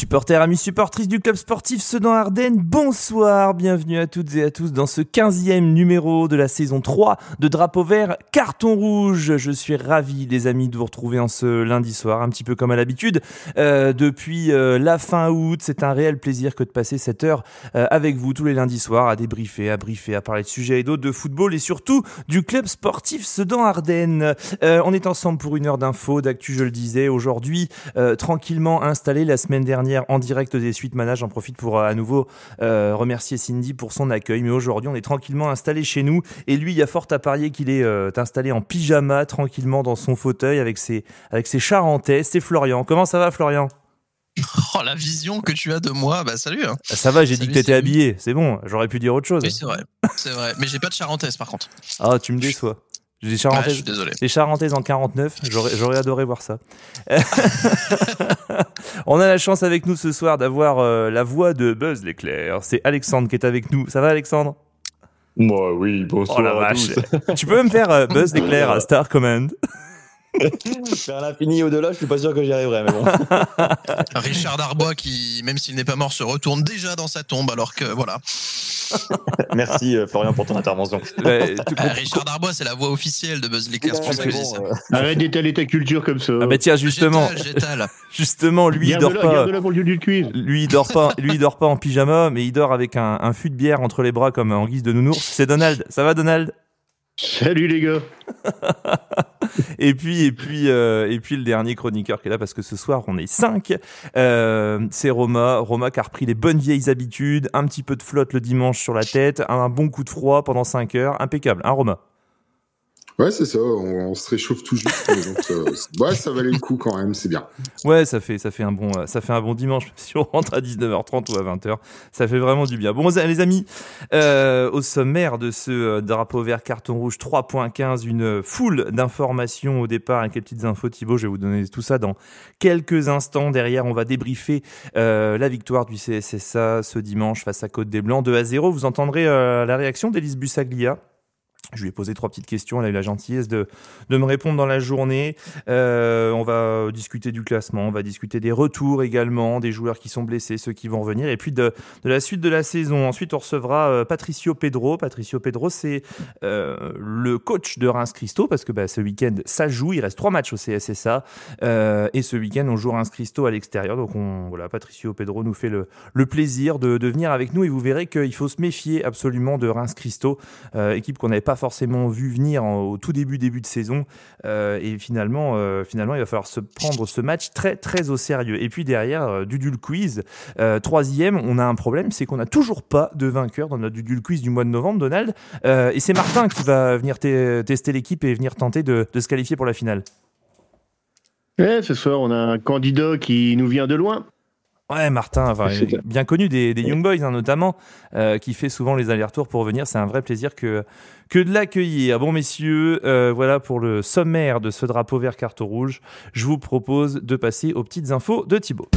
supporters, amis supportrices du club sportif Sedan-Ardennes, bonsoir, bienvenue à toutes et à tous dans ce 15e numéro de la saison 3 de Drapeau Vert Carton Rouge. Je suis ravi les amis de vous retrouver en ce lundi soir, un petit peu comme à l'habitude. Depuis la fin août, c'est un réel plaisir que de passer cette heure avec vous tous les lundis soirs à débriefer, à parler de sujets et d'autres, de football et surtout du club sportif Sedan-Ardennes. On est ensemble pour une heure d'infos, d'actu je le disais, aujourd'hui tranquillement installé la semaine dernière en direct des Suites Manage. J'en profite pour à nouveau remercier Cindy pour son accueil. Mais aujourd'hui, on est tranquillement installé chez nous. Et lui, il y a fort à parier qu'il est installé en pyjama, tranquillement dans son fauteuil avec ses Charentais. C'est Florian. Comment ça va, Florian ? Oh, la vision que tu as de moi, bah salut. Hein. Ça va, j'ai dit que t'étais habillé. C'est bon, j'aurais pu dire autre chose. Oui, c'est vrai. Mais j'ai pas de charentaise par contre. Ah, tu me déçois. J'ai des Charentaises, je suis désolé. Les Charentaises en 49, j'aurais adoré voir ça. On a la chance avec nous ce soir d'avoir la voix de Buzz l'éclair. C'est Alexandre qui est avec nous. Ça va, Alexandre ? Moi, oui, bonsoir oh la à vache. tous. Tu peux me faire Buzz l'éclair à Star Command ? Faire l'infini au-delà, je suis pas sûr que j'y arriverai, mais bon. Richard Darbois qui, même s'il n'est pas mort, se retourne déjà dans sa tombe, alors que voilà. Merci Florian pour ton intervention. Richard Darbois, c'est la voix officielle de Buzz l'éclair. Arrête d'étaler ta culture comme ça. Ah bah tiens, justement, lui il dort pas. Garde-la pour le du quiz. Lui il dort pas en pyjama, mais il dort avec un fût de bière entre les bras comme en guise de nounours. C'est Donald. Ça va, Donald ? Salut les gars. Et puis le dernier chroniqueur qui est là parce que ce soir on est 5, c'est Roma qui a repris les bonnes vieilles habitudes, un petit peu de flotte le dimanche sur la tête, un bon coup de froid pendant 5 heures, impeccable, hein Roma ? Ouais, c'est ça, on se réchauffe tout juste, donc ouais, ça valait le coup quand même, c'est bien. Ouais, ça fait un bon dimanche, même si on rentre à 19h30 ou à 20h, ça fait vraiment du bien. Bon, les amis, au sommaire de ce Drapeau Vert Carton Rouge 3.15, une foule d'informations au départ avec les petites infos. Thibaut, je vais vous donner tout ça dans quelques instants. Derrière, on va débriefer la victoire du CSSA ce dimanche face à Côte des Blancs, 2-0. Vous entendrez la réaction d'Élise Bussaglia. Je lui ai posé 3 petites questions, elle a eu la gentillesse de me répondre dans la journée. On va discuter du classement, on va discuter des retours également, des joueurs qui sont blessés, ceux qui vont revenir, et puis de la suite de la saison. Ensuite, on recevra Patricio Pedro. Patricio Pedro, c'est le coach de Reims-Christo, parce que ce week-end, ça joue, il reste 3 matchs au CSSA, et ce week-end, on joue Reims-Christo à l'extérieur. Donc Patricio Pedro nous fait le plaisir de venir avec nous, et vous verrez qu'il faut se méfier absolument de Reims-Christo, équipe qu'on n'avait pas forcément vu venir au tout début de saison, et finalement il va falloir se prendre ce match très très au sérieux. Et puis derrière, Dudul Quiz, 3e, on a un problème, c'est qu'on n'a toujours pas de vainqueur dans notre Dudul Quiz du mois de novembre, Donald, et c'est Martin qui va venir tester l'équipe et venir tenter de se qualifier pour la finale. Ouais, ce soir on a un candidat qui nous vient de loin. Ouais, Martin, bien connu des Young Boys, hein, notamment, qui fait souvent les allers-retours pour venir. C'est un vrai plaisir que de l'accueillir. Bon, messieurs, voilà pour le sommaire de ce Drapeau Vert Carton Rouge. Je vous propose de passer aux petites infos de Thibaut.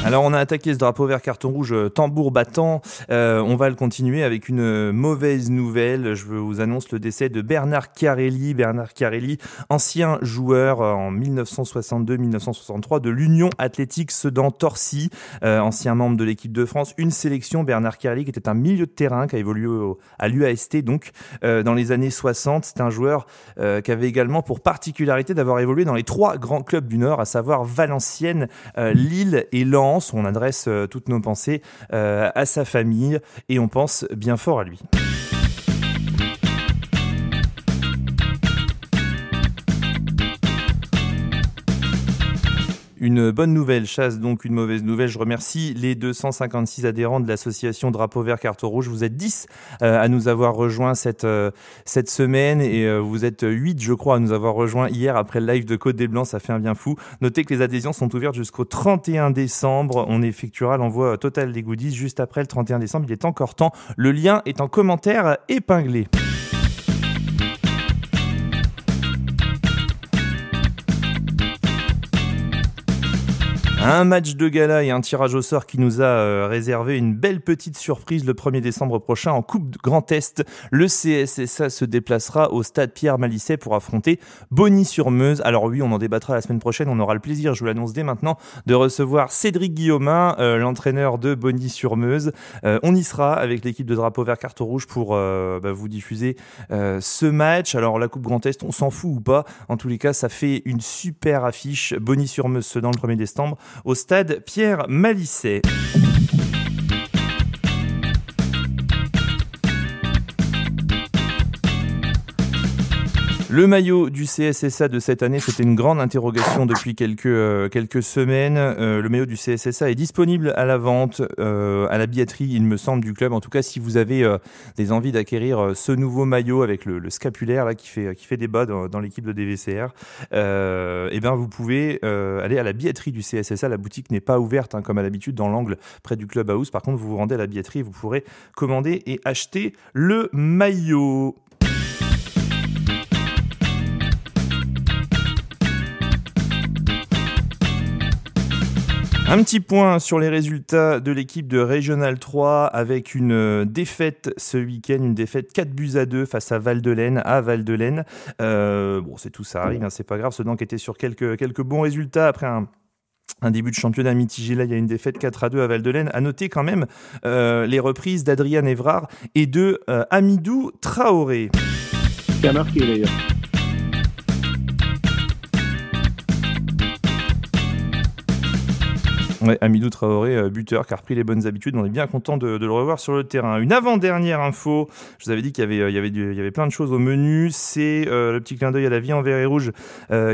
Alors on a attaqué ce Drapeau Vert Carton Rouge tambour battant, on va le continuer avec une mauvaise nouvelle. Je vous annonce le décès de Bernard Chiarelli. Bernard Chiarelli, ancien joueur en 1962-1963 de l'Union Athlétique Sedan-Torcy, ancien membre de l'équipe de France, une sélection. Bernard Chiarelli qui était un milieu de terrain, qui a évolué à l'UAST donc dans les années 60. C'est un joueur qui avait également pour particularité d'avoir évolué dans les 3 grands clubs du Nord, à savoir Valenciennes, Lille et Lens. On adresse toutes nos pensées à sa famille et on pense bien fort à lui. Une bonne nouvelle chasse donc une mauvaise nouvelle. Je remercie les 256 adhérents de l'association Drapeau Vert Carton Rouge. Vous êtes 10 à nous avoir rejoints cette semaine et vous êtes 8 je crois à nous avoir rejoints hier après le live de Côte des Blancs. Ça fait un bien fou. Notez que les adhésions sont ouvertes jusqu'au 31 décembre. On effectuera l'envoi total des goodies juste après le 31 décembre. Il est encore temps. Le lien est en commentaire épinglé. Un match de gala et un tirage au sort qui nous a réservé une belle petite surprise le 1er décembre prochain en Coupe de Grand Est. Le CSSA se déplacera au stade Pierre Malisset pour affronter Bogny-sur-Meuse. Alors oui, on en débattra la semaine prochaine. On aura le plaisir, je vous l'annonce dès maintenant, de recevoir Cédric Guillaumin, l'entraîneur de Bogny-sur-Meuse. On y sera avec l'équipe de Drapeau Vert Carton Rouge pour vous diffuser ce match. Alors la Coupe Grand Est, on s'en fout ou pas. En tous les cas, ça fait une super affiche. Bogny-sur-Meuse, Sedan le 1er décembre. Au stade Pierre Malisset. Le maillot du CSSA de cette année, c'était une grande interrogation depuis quelques semaines. Le maillot du CSSA est disponible à la vente, à la billetterie, il me semble, du club. En tout cas, si vous avez des envies d'acquérir ce nouveau maillot avec le scapulaire là qui fait débat dans l'équipe de DVCR, vous pouvez aller à la billetterie du CSSA. La boutique n'est pas ouverte comme à l'habitude dans l'angle près du clubhouse. Par contre, vous vous rendez à la billetterie et vous pourrez commander et acheter le maillot. Un petit point sur les résultats de l'équipe de Régional 3 avec une défaite ce week-end, une défaite 4-2 face à Val-de-Lenne, c'est tout, ça arrive, c'est pas grave. Sedan qui était sur quelques bons résultats après un début de championnat mitigé. Là, il y a une défaite 4-2 à Val-de-Lenne. À noter quand même les reprises d'Adrien Evrard et de Amidou Traoré. Qui a marqué d'ailleurs. Ouais, Amidou Traoré, buteur, qui a repris les bonnes habitudes. On est bien content de le revoir sur le terrain. Une avant-dernière info. Je vous avais dit qu'il y avait plein de choses au menu. C'est le petit clin d'œil à la vie en vert et rouge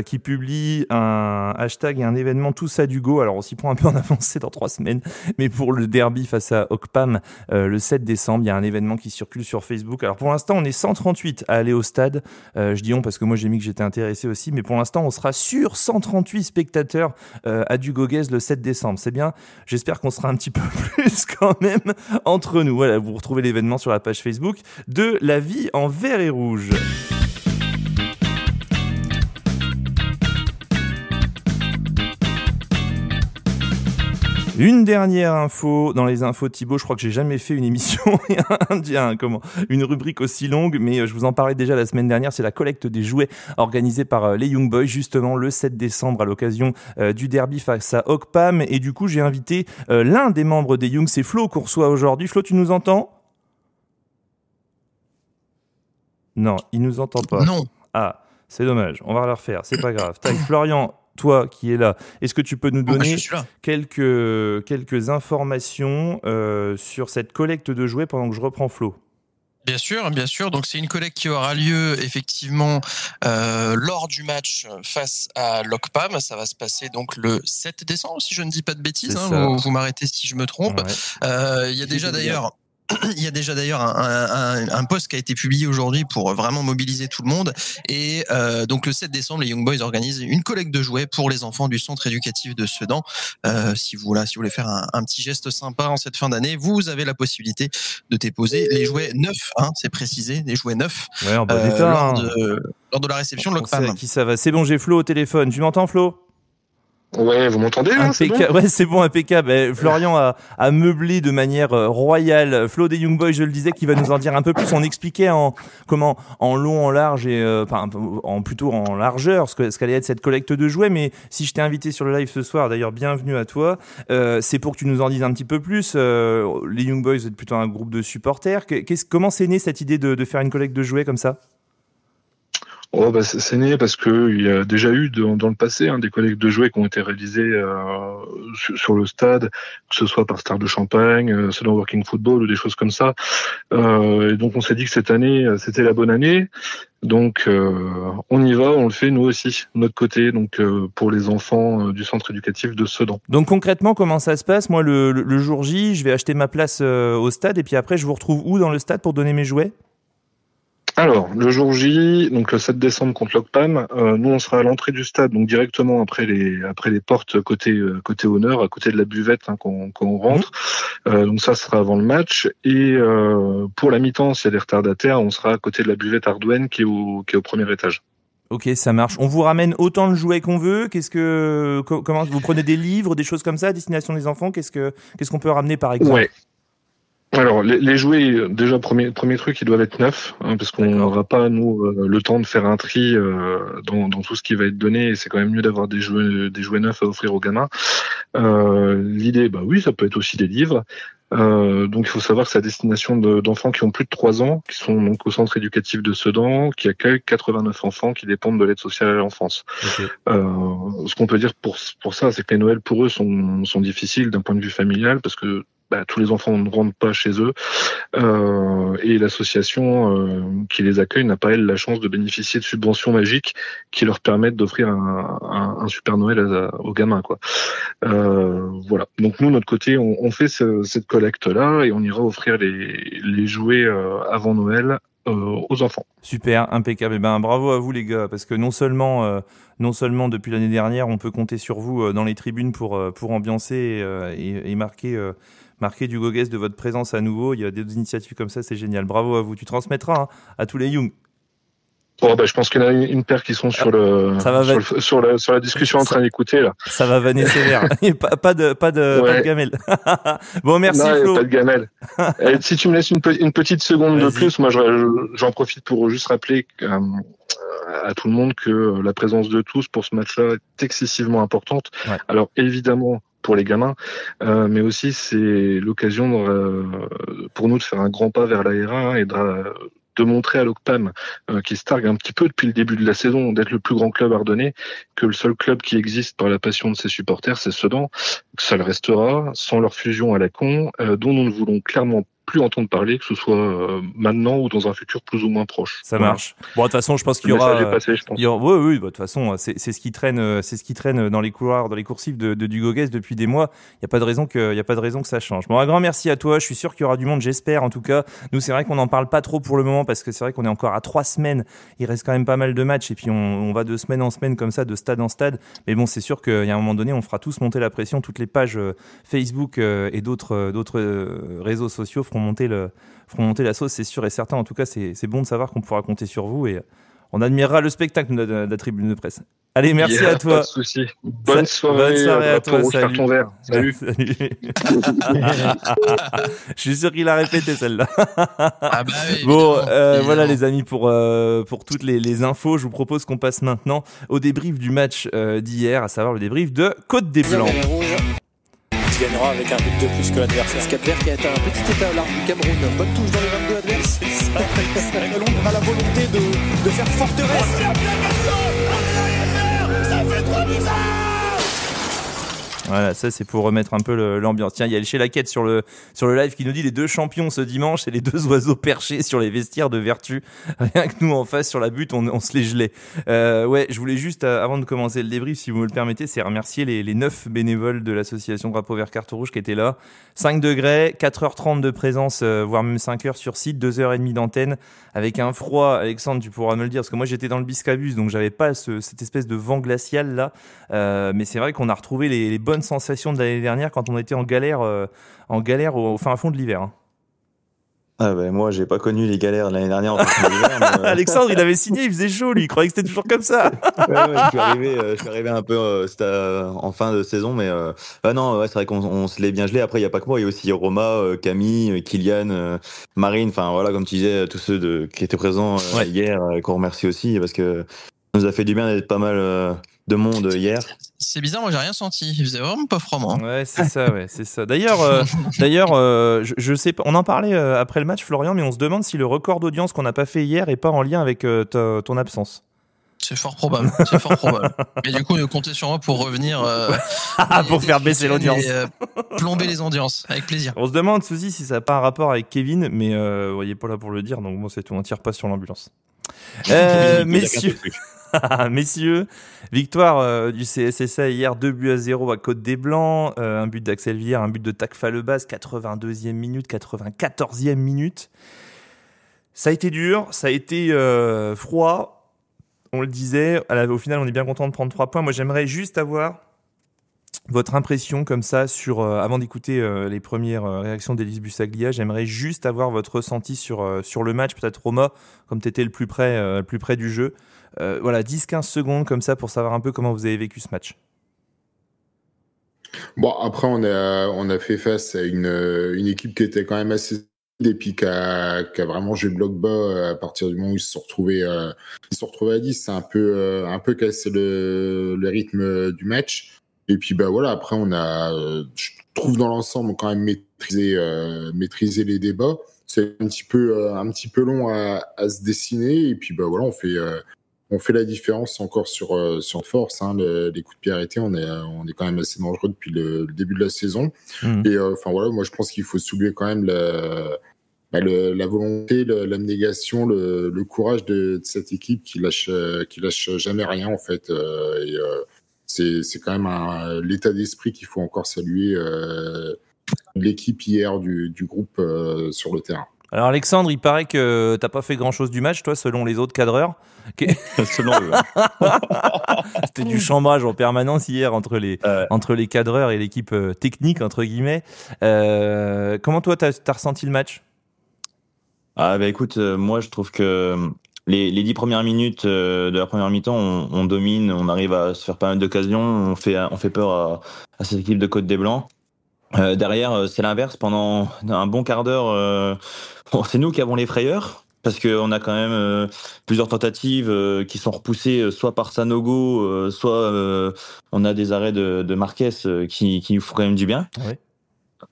qui publie un hashtag et un événement Tous à Dugo. Alors on s'y prend un peu en avance, c'est dans 3 semaines. Mais pour le derby face à Ocpam, le 7 décembre, il y a un événement qui circule sur Facebook. Alors pour l'instant, on est 138 à aller au stade. Je dis on parce que moi j'ai mis que j'étais intéressé aussi. Mais pour l'instant, on sera sur 138 spectateurs à Dugo-Guez le 7 décembre. C'est bien, j'espère qu'on sera un petit peu plus quand même entre nous. Voilà, vous retrouvez l'événement sur la page Facebook de La Vie en vert et rouge. Une dernière info dans les infos Thibaut, je crois que j'ai jamais fait une émission une rubrique aussi longue, mais je vous en parlais déjà la semaine dernière, c'est la collecte des jouets organisée par les Young Boys justement le 7 décembre à l'occasion du derby face à Ocpam, et du coup j'ai invité l'un des membres des Young, c'est Flo qu'on reçoit aujourd'hui. Flo, tu nous entends ? Non, il nous entend pas. Non. Ah, c'est dommage, on va le refaire, c'est pas grave. Tac, Florian, toi qui es là, est-ce que tu peux nous donner quelques informations sur cette collecte de jouets pendant que je reprends Flo ? Bien sûr. Donc c'est une collecte qui aura lieu effectivement lors du match face à l'Ocpam. Ça va se passer donc le 7 décembre, si je ne dis pas de bêtises. Vous m'arrêtez si je me trompe. Ouais. Il y a déjà d'ailleurs un post qui a été publié aujourd'hui pour vraiment mobiliser tout le monde. Et donc le 7 décembre, les Young Boys organisent une collecte de jouets pour les enfants du centre éducatif de Sedan. Si vous voulez faire un petit geste sympa en cette fin d'année, vous avez la possibilité de déposer les jouets neufs, c'est précisé, les jouets neufs, ouais, en bon état, lors de la réception de l'Ocpam. Qui ça va ? C'est bon, j'ai Flo au téléphone. Tu m'entends, Flo ? Ouais, vous m'entendez là, c'est bon ? Ouais, c'est bon, impeccable. Florian a meublé de manière royale Flo des Young Boys, je le disais, qui va nous en dire un peu plus. On expliquait en long, en large et plutôt en largeur ce qu'allait être cette collecte de jouets. Mais si je t'ai invité sur le live ce soir, d'ailleurs, bienvenue à toi. C'est pour que tu nous en dises un petit peu plus. Les Young Boys, vous êtes plutôt un groupe de supporters. Comment c'est né cette idée de faire une collecte de jouets comme ça ? C'est né parce que il y a déjà eu dans le passé des collectes de jouets qui ont été réalisées sur le stade, que ce soit par Stars de Champagne, Sedan Working Football ou des choses comme ça. Et donc on s'est dit que cette année c'était la bonne année. Donc on y va, on le fait nous aussi de notre côté. Donc pour les enfants du centre éducatif de Sedan. Donc concrètement comment ça se passe ? Moi le jour J, je vais acheter ma place au stade et puis après je vous retrouve où dans le stade pour donner mes jouets ? Alors, le jour J, donc le 7 décembre contre l'Ocpam, nous on sera à l'entrée du stade, donc directement après les portes côté honneur, à côté de la buvette quand on rentre. Donc ça sera avant le match. Et pour la mi-temps, s'il y a des retardataires, on sera à côté de la buvette Ardouane qui est au premier étage. Ok, ça marche. On vous ramène autant de jouets qu'on veut. Comment vous prenez des livres, des choses comme ça à destination des enfants? Qu'est-ce qu'on peut ramener par exemple? Ouais. Alors, les jouets, déjà, premier truc, ils doivent être neufs, parce qu'on n'aura pas, nous, le temps de faire un tri dans tout ce qui va être donné, et c'est quand même mieux d'avoir des jouets neufs à offrir aux gamins. L'idée, oui, ça peut être aussi des livres. Donc, il faut savoir que c'est à destination d'enfants qui ont plus de 3 ans, qui sont donc au centre éducatif de Sedan, qui accueille 89 enfants qui dépendent de l'aide sociale à l'enfance. Okay. Ce qu'on peut dire pour ça, c'est que les Noëls, pour eux, sont difficiles d'un point de vue familial, parce que tous les enfants ne rentrent pas chez eux, et l'association qui les accueille n'a pas, elle, la chance de bénéficier de subventions magiques qui leur permettent d'offrir un super Noël aux gamins, quoi. Voilà. Donc nous, de notre côté, on fait cette collecte-là et on ira offrir les jouets avant Noël aux enfants. Super, impeccable. Bravo à vous les gars, parce que non seulement depuis l'année dernière, on peut compter sur vous dans les tribunes pour ambiancer et marquer du go-guest de votre présence à nouveau. Il y a des initiatives comme ça, c'est génial. Bravo à vous. Tu transmettras à tous les Young. Je pense qu'il y en a une paire qui sont sur la discussion en train d'écouter là. Ça va vanner sévère. pas de gamelle. Bon, merci Flo. Pas de gamelle. Si tu me laisses une petite seconde de plus, moi j'en profite pour juste rappeler à tout le monde que la présence de tous pour ce match-là est excessivement importante. Ouais. Alors évidemment pour les gamins, mais aussi c'est l'occasion pour nous de faire un grand pas vers l'ARA et de montrer à l'OCPAM, qui se targue un petit peu depuis le début de la saison d'être le plus grand club ardennais, que le seul club qui existe par la passion de ses supporters, c'est Sedan, que ça le restera, sans leur fusion à la con, dont nous ne voulons clairement plus entendre parler, que ce soit maintenant ou dans un futur plus ou moins proche. Ça marche. Bon, de toute façon, je pense qu'il y aura. Oui, de toute façon, c'est ce qui traîne dans les couloirs, dans les coursives de du go-guest depuis des mois. Il y a pas de raison que ça change. Bon, un grand merci à toi. Je suis sûr qu'il y aura du monde, j'espère. En tout cas, nous, c'est vrai qu'on n'en parle pas trop pour le moment parce que c'est vrai qu'on est encore à 3 semaines. Il reste quand même pas mal de matchs et puis on va de semaine en semaine comme ça, de stade en stade. Mais bon, c'est sûr qu'il y a un moment donné, on fera tous monter la pression. Toutes les pages Facebook et d'autres réseaux sociaux feront monter la sauce, c'est sûr et certain. En tout cas, c'est bon de savoir qu'on pourra compter sur vous et on admirera le spectacle de la tribune de presse. Allez, merci à toi. Pas de souci. Bonne soirée à toi. Salut. Salut. Je suis sûr qu'il a répété celle-là. Oui, bon, voilà les amis pour toutes les infos. Je vous propose qu'on passe maintenant au débrief du match d'hier, à savoir le débrief de Côte des Blancs. Gagnera avec un but de plus que l'adversaire. Cap-Vert qui a été un petit étalard du Cameroun. Bonne touche dans les 22 adverses. Londres a la volonté de faire forteresse. Ça fait trop bizarre. Voilà, ça c'est pour remettre un peu l'ambiance. Tiens, il y a chez la quête sur le live qui nous dit les 2 champions ce dimanche et les 2 oiseaux perchés sur les vestiaires de Vertu. Rien que nous en face sur la butte, on se les gelait. Ouais, je voulais juste, avant de commencer le débrief, si vous me le permettez, c'est remercier les 9 bénévoles de l'association Drapeau Vert Carton Rouge qui étaient là. 5 degrés, 4h30 de présence, voire même 5h sur site, 2h30 d'antenne, avec un froid, Alexandre, tu pourras me le dire, parce que moi j'étais dans le Biscabus, donc j'avais pas cette espèce de vent glacial là. Mais c'est vrai qu'on a retrouvé les bonnes sensations de l'année dernière quand on était en galère au fin fond de l'hiver. Hein. Moi, j'ai pas connu les galères de l'année dernière en fin fond de l'hiver. Mais... Alexandre, il avait signé, il faisait chaud, lui. Il croyait que c'était toujours comme ça. Je suis arrivé un peu en fin de saison, mais c'est vrai qu'on se l'est bien gelé. Après, il y a pas que moi, il y a aussi Roma, Camille, Kylian, Marine. Enfin voilà, comme tu disais, tous ceux qui étaient présents hier, qu'on remercie aussi parce que ça nous a fait du bien d'être pas mal de monde hier. C'est bizarre, moi j'ai rien senti. Il faisait vraiment pas froid. Ouais, c'est ça. D'ailleurs, je sais pas. On en parlait après le match, Florian, mais on se demande si le record d'audience qu'on n'a pas fait hier est pas en lien avec ton absence. C'est fort probable. Et du coup, comptez sur moi pour revenir. Pour faire baisser l'audience. Plomber les audiences, avec plaisir. On se demande, Suzy, si ça n'a pas un rapport avec Kevin, mais il n'est pas là pour le dire, donc bon, c'est tout. On tire pas sur l'ambulance. Messieurs, victoire du CSSA hier, 2-0 à Côte des Blancs, un but d'Axel Villiers, un but de Takfa Lebas, 82e minute, 94e minute. Ça a été dur, ça a été froid, on le disait. Au final, on est bien content de prendre 3 points. Moi, j'aimerais juste avoir votre impression comme ça avant d'écouter les premières réactions d'Élise Bussaglia. J'aimerais juste avoir votre ressenti sur le match, peut-être Roma, comme tu étais le plus près du jeu. voilà, 10-15 secondes comme ça pour savoir un peu comment vous avez vécu ce match. Bon, après, on a fait face à une équipe qui était quand même assez solide et puis qui a vraiment joué bloc bas à partir du moment où ils se sont retrouvés à 10. C'est un peu cassé le rythme du match. Et puis, voilà, après, on a, je trouve dans l'ensemble, quand même maîtrisé les débats. C'est un petit peu long à se dessiner. Et puis, voilà, on fait la différence encore sur force. Hein. Les coups de pied arrêtés, on est quand même assez dangereux depuis le début de la saison. Et voilà, moi je pense qu'il faut souligner quand même la volonté, l'abnégation, le courage de cette équipe qui lâche jamais rien en fait. C'est quand même l'état d'esprit qu'il faut encore saluer l'équipe hier du groupe sur le terrain. Alors Alexandre, il paraît que t'as pas fait grand-chose du match, toi, selon les autres cadreurs. Selon eux. C'était du chambrage en permanence hier entre les cadreurs et l'équipe technique, entre guillemets. Comment toi, t'as ressenti le match ? Écoute, moi je trouve que les 10 premières minutes de la première mi-temps, on domine, on arrive à se faire pas mal d'occasions, on fait peur à cette équipe de Côte des Blancs. Derrière, c'est l'inverse. Pendant un bon quart d'heure, c'est nous qui avons les frayeurs, parce qu'on a quand même plusieurs tentatives qui sont repoussées soit par Sanogo, soit on a des arrêts de Marquez qui nous font quand même du bien. Oui.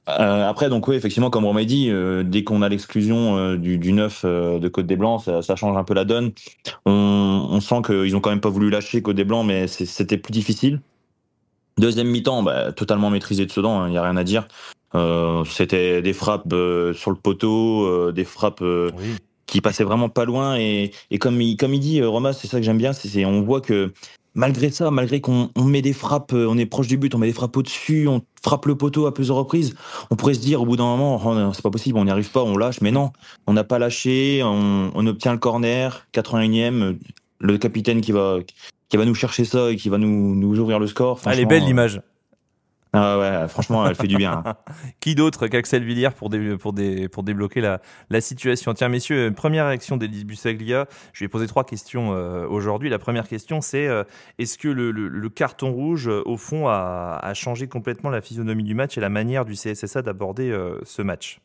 Après, donc oui, effectivement, comme Romain dit, dès qu'on a l'exclusion du 9 de Côte des Blancs, ça change un peu la donne. On sent qu'ils ont quand même pas voulu lâcher Côte des Blancs, mais c'était plus difficile. Deuxième mi-temps, totalement maîtrisé de Sedan, il n'y a rien à dire. C'était des frappes sur le poteau, des frappes qui passaient vraiment pas loin. Et comme il dit, Romain, c'est ça que j'aime bien, on voit que malgré ça, malgré qu'on met des frappes, on est proche du but, on met des frappes au-dessus, on frappe le poteau à plusieurs reprises, on pourrait se dire au bout d'un moment, c'est pas possible, on n'y arrive pas, on lâche. Mais non, on n'a pas lâché, on obtient le corner, 81e, le capitaine qui va nous chercher ça et qui va nous ouvrir le score. Elle est belle l'image. Ouais, franchement, elle fait du bien. Hein. Qui d'autre qu'Axel Villiers pour débloquer la situation ? Tiens, messieurs, première réaction d'Élise Bussaglia. Je lui ai posé 3 questions aujourd'hui. La première question, c'est est-ce que le carton rouge, au fond, a changé complètement la physionomie du match et la manière du CSSA d'aborder ce match ?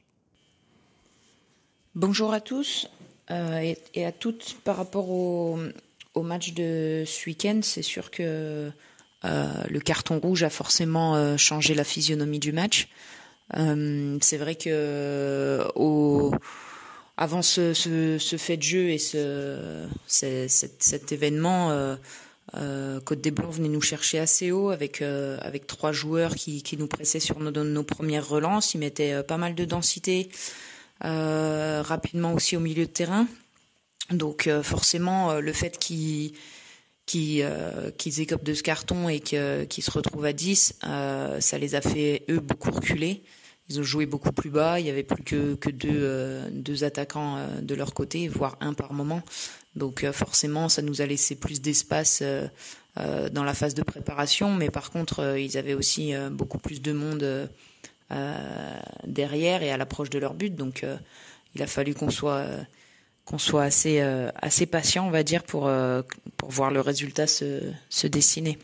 Bonjour à tous et à toutes. Par rapport au match de ce week-end, c'est sûr que le carton rouge a forcément changé la physionomie du match. C'est vrai que avant ce fait de jeu et cet événement, Côte des Blancs venait nous chercher assez haut avec 3 joueurs qui nous pressaient sur nos premières relances. Ils mettaient pas mal de densité rapidement aussi au milieu de terrain. Donc forcément, le fait qu'ils écopent de ce carton et qu'ils se retrouvent à 10, ça les a fait, eux, beaucoup reculer. Ils ont joué beaucoup plus bas, il y avait plus que deux attaquants de leur côté, voire un par moment. Donc forcément, ça nous a laissé plus d'espace dans la phase de préparation. Mais par contre, ils avaient aussi beaucoup plus de monde derrière et à l'approche de leur but. Donc il a fallu qu'on soit assez patient, on va dire, pour voir le résultat se dessiner.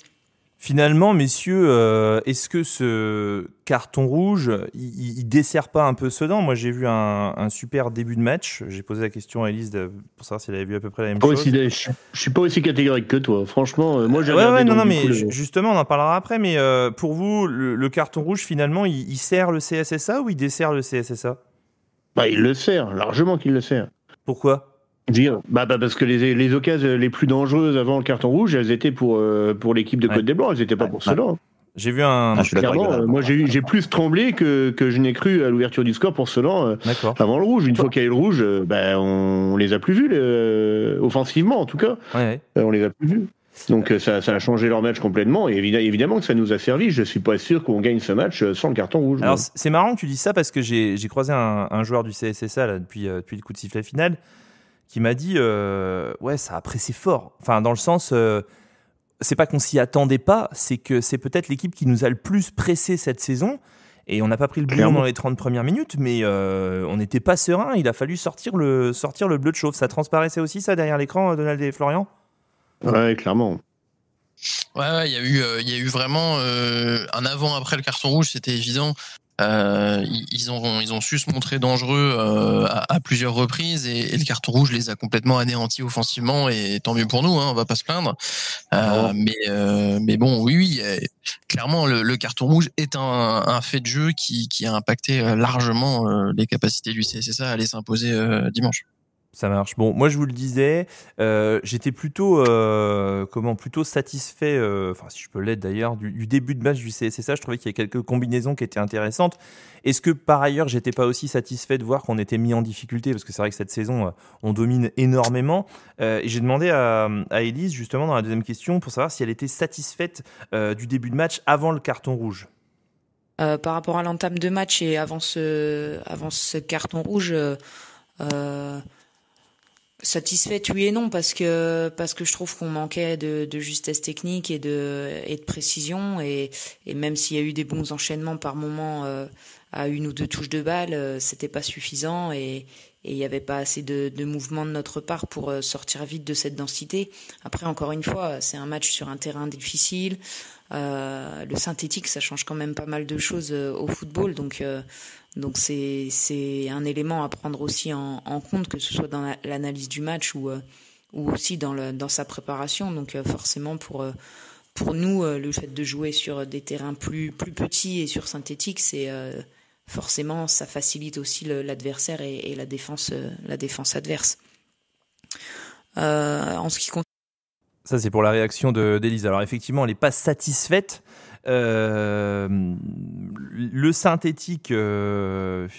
Finalement, messieurs, est-ce que ce carton rouge, il dessert pas un peu Sedan ? Moi, j'ai vu un super début de match. J'ai posé la question à Élise pour savoir si elle avait vu à peu près la même chose. Je suis pas aussi catégorique que toi. Franchement, moi j'ai regardé. Mais justement, on en parlera après. Mais pour vous, le carton rouge, finalement, il sert le CSSA ou il dessert le CSSA ? Il le sert, largement qu'il le sert. Pourquoi ? Parce que les occasions les plus dangereuses avant le carton rouge, elles étaient pour l'équipe de Côte des Blancs, elles n'étaient pas pour Sedan. J'ai vu un. Clairement, moi j'ai plus tremblé que je n'ai cru à l'ouverture du score pour Sedan avant le rouge. Une fois qu'il y a eu le rouge, on les a plus vus offensivement en tout cas. Ouais. On les a plus vus. Donc ça a changé leur match complètement et évidemment que ça nous a servi. Je suis pas sûr qu'on gagne ce match sans le carton rouge. Alors c'est marrant que tu dis ça parce que j'ai croisé un joueur du CSSA là, depuis le coup de sifflet final qui m'a dit ça a pressé fort. Enfin dans le sens c'est pas qu'on s'y attendait pas, c'est que c'est peut-être l'équipe qui nous a le plus pressé cette saison et on n'a pas pris le bouillon dans les 30 premières minutes mais on n'était pas serein, il a fallu sortir le bleu de chauve. Ça transparaissait aussi ça derrière l'écran, Donald et Florian ? Ouais, clairement. Ouais, il y a eu vraiment un avant après le carton rouge, c'était évident. Ils ont su se montrer dangereux à plusieurs reprises et le carton rouge les a complètement anéantis offensivement et tant mieux pour nous, hein, on va pas se plaindre. Mais bon, oui, clairement le carton rouge est un fait de jeu qui a impacté largement les capacités du CSSA à aller s'imposer dimanche. Ça marche. Bon, moi je vous le disais, j'étais plutôt satisfait, enfin si je peux l'être d'ailleurs, du début de match du CSSA. Je trouvais qu'il y avait quelques combinaisons qui étaient intéressantes. Est-ce que par ailleurs j'étais pas aussi satisfait de voir qu'on était mis en difficulté, parce que c'est vrai que cette saison on domine énormément. Et j'ai demandé à Élise justement dans la deuxième question pour savoir si elle était satisfaite du début de match avant le carton rouge. Par rapport à l'entame de match et avant ce carton rouge. Satisfaite, oui et non, parce que je trouve qu'on manquait de justesse technique et de précision, et même s'il y a eu des bons enchaînements par moment à une ou deux touches de balle, c'était pas suffisant, et il y avait pas assez de mouvement de notre part pour sortir vite de cette densité. Après, encore une fois, c'est un match sur un terrain difficile. Le synthétique, ça change quand même pas mal de choses au football, donc c'est un élément à prendre aussi en compte, que ce soit dans l'analyse du match ou aussi dans sa préparation. Donc forcément pour nous, le fait de jouer sur des terrains plus petits et sur synthétique, c'est forcément ça facilite aussi l'adversaire et la défense adverse. En ce qui concerne ça, c'est pour la réaction d'Élise. Alors effectivement, elle n'est pas satisfaite. Le synthétique,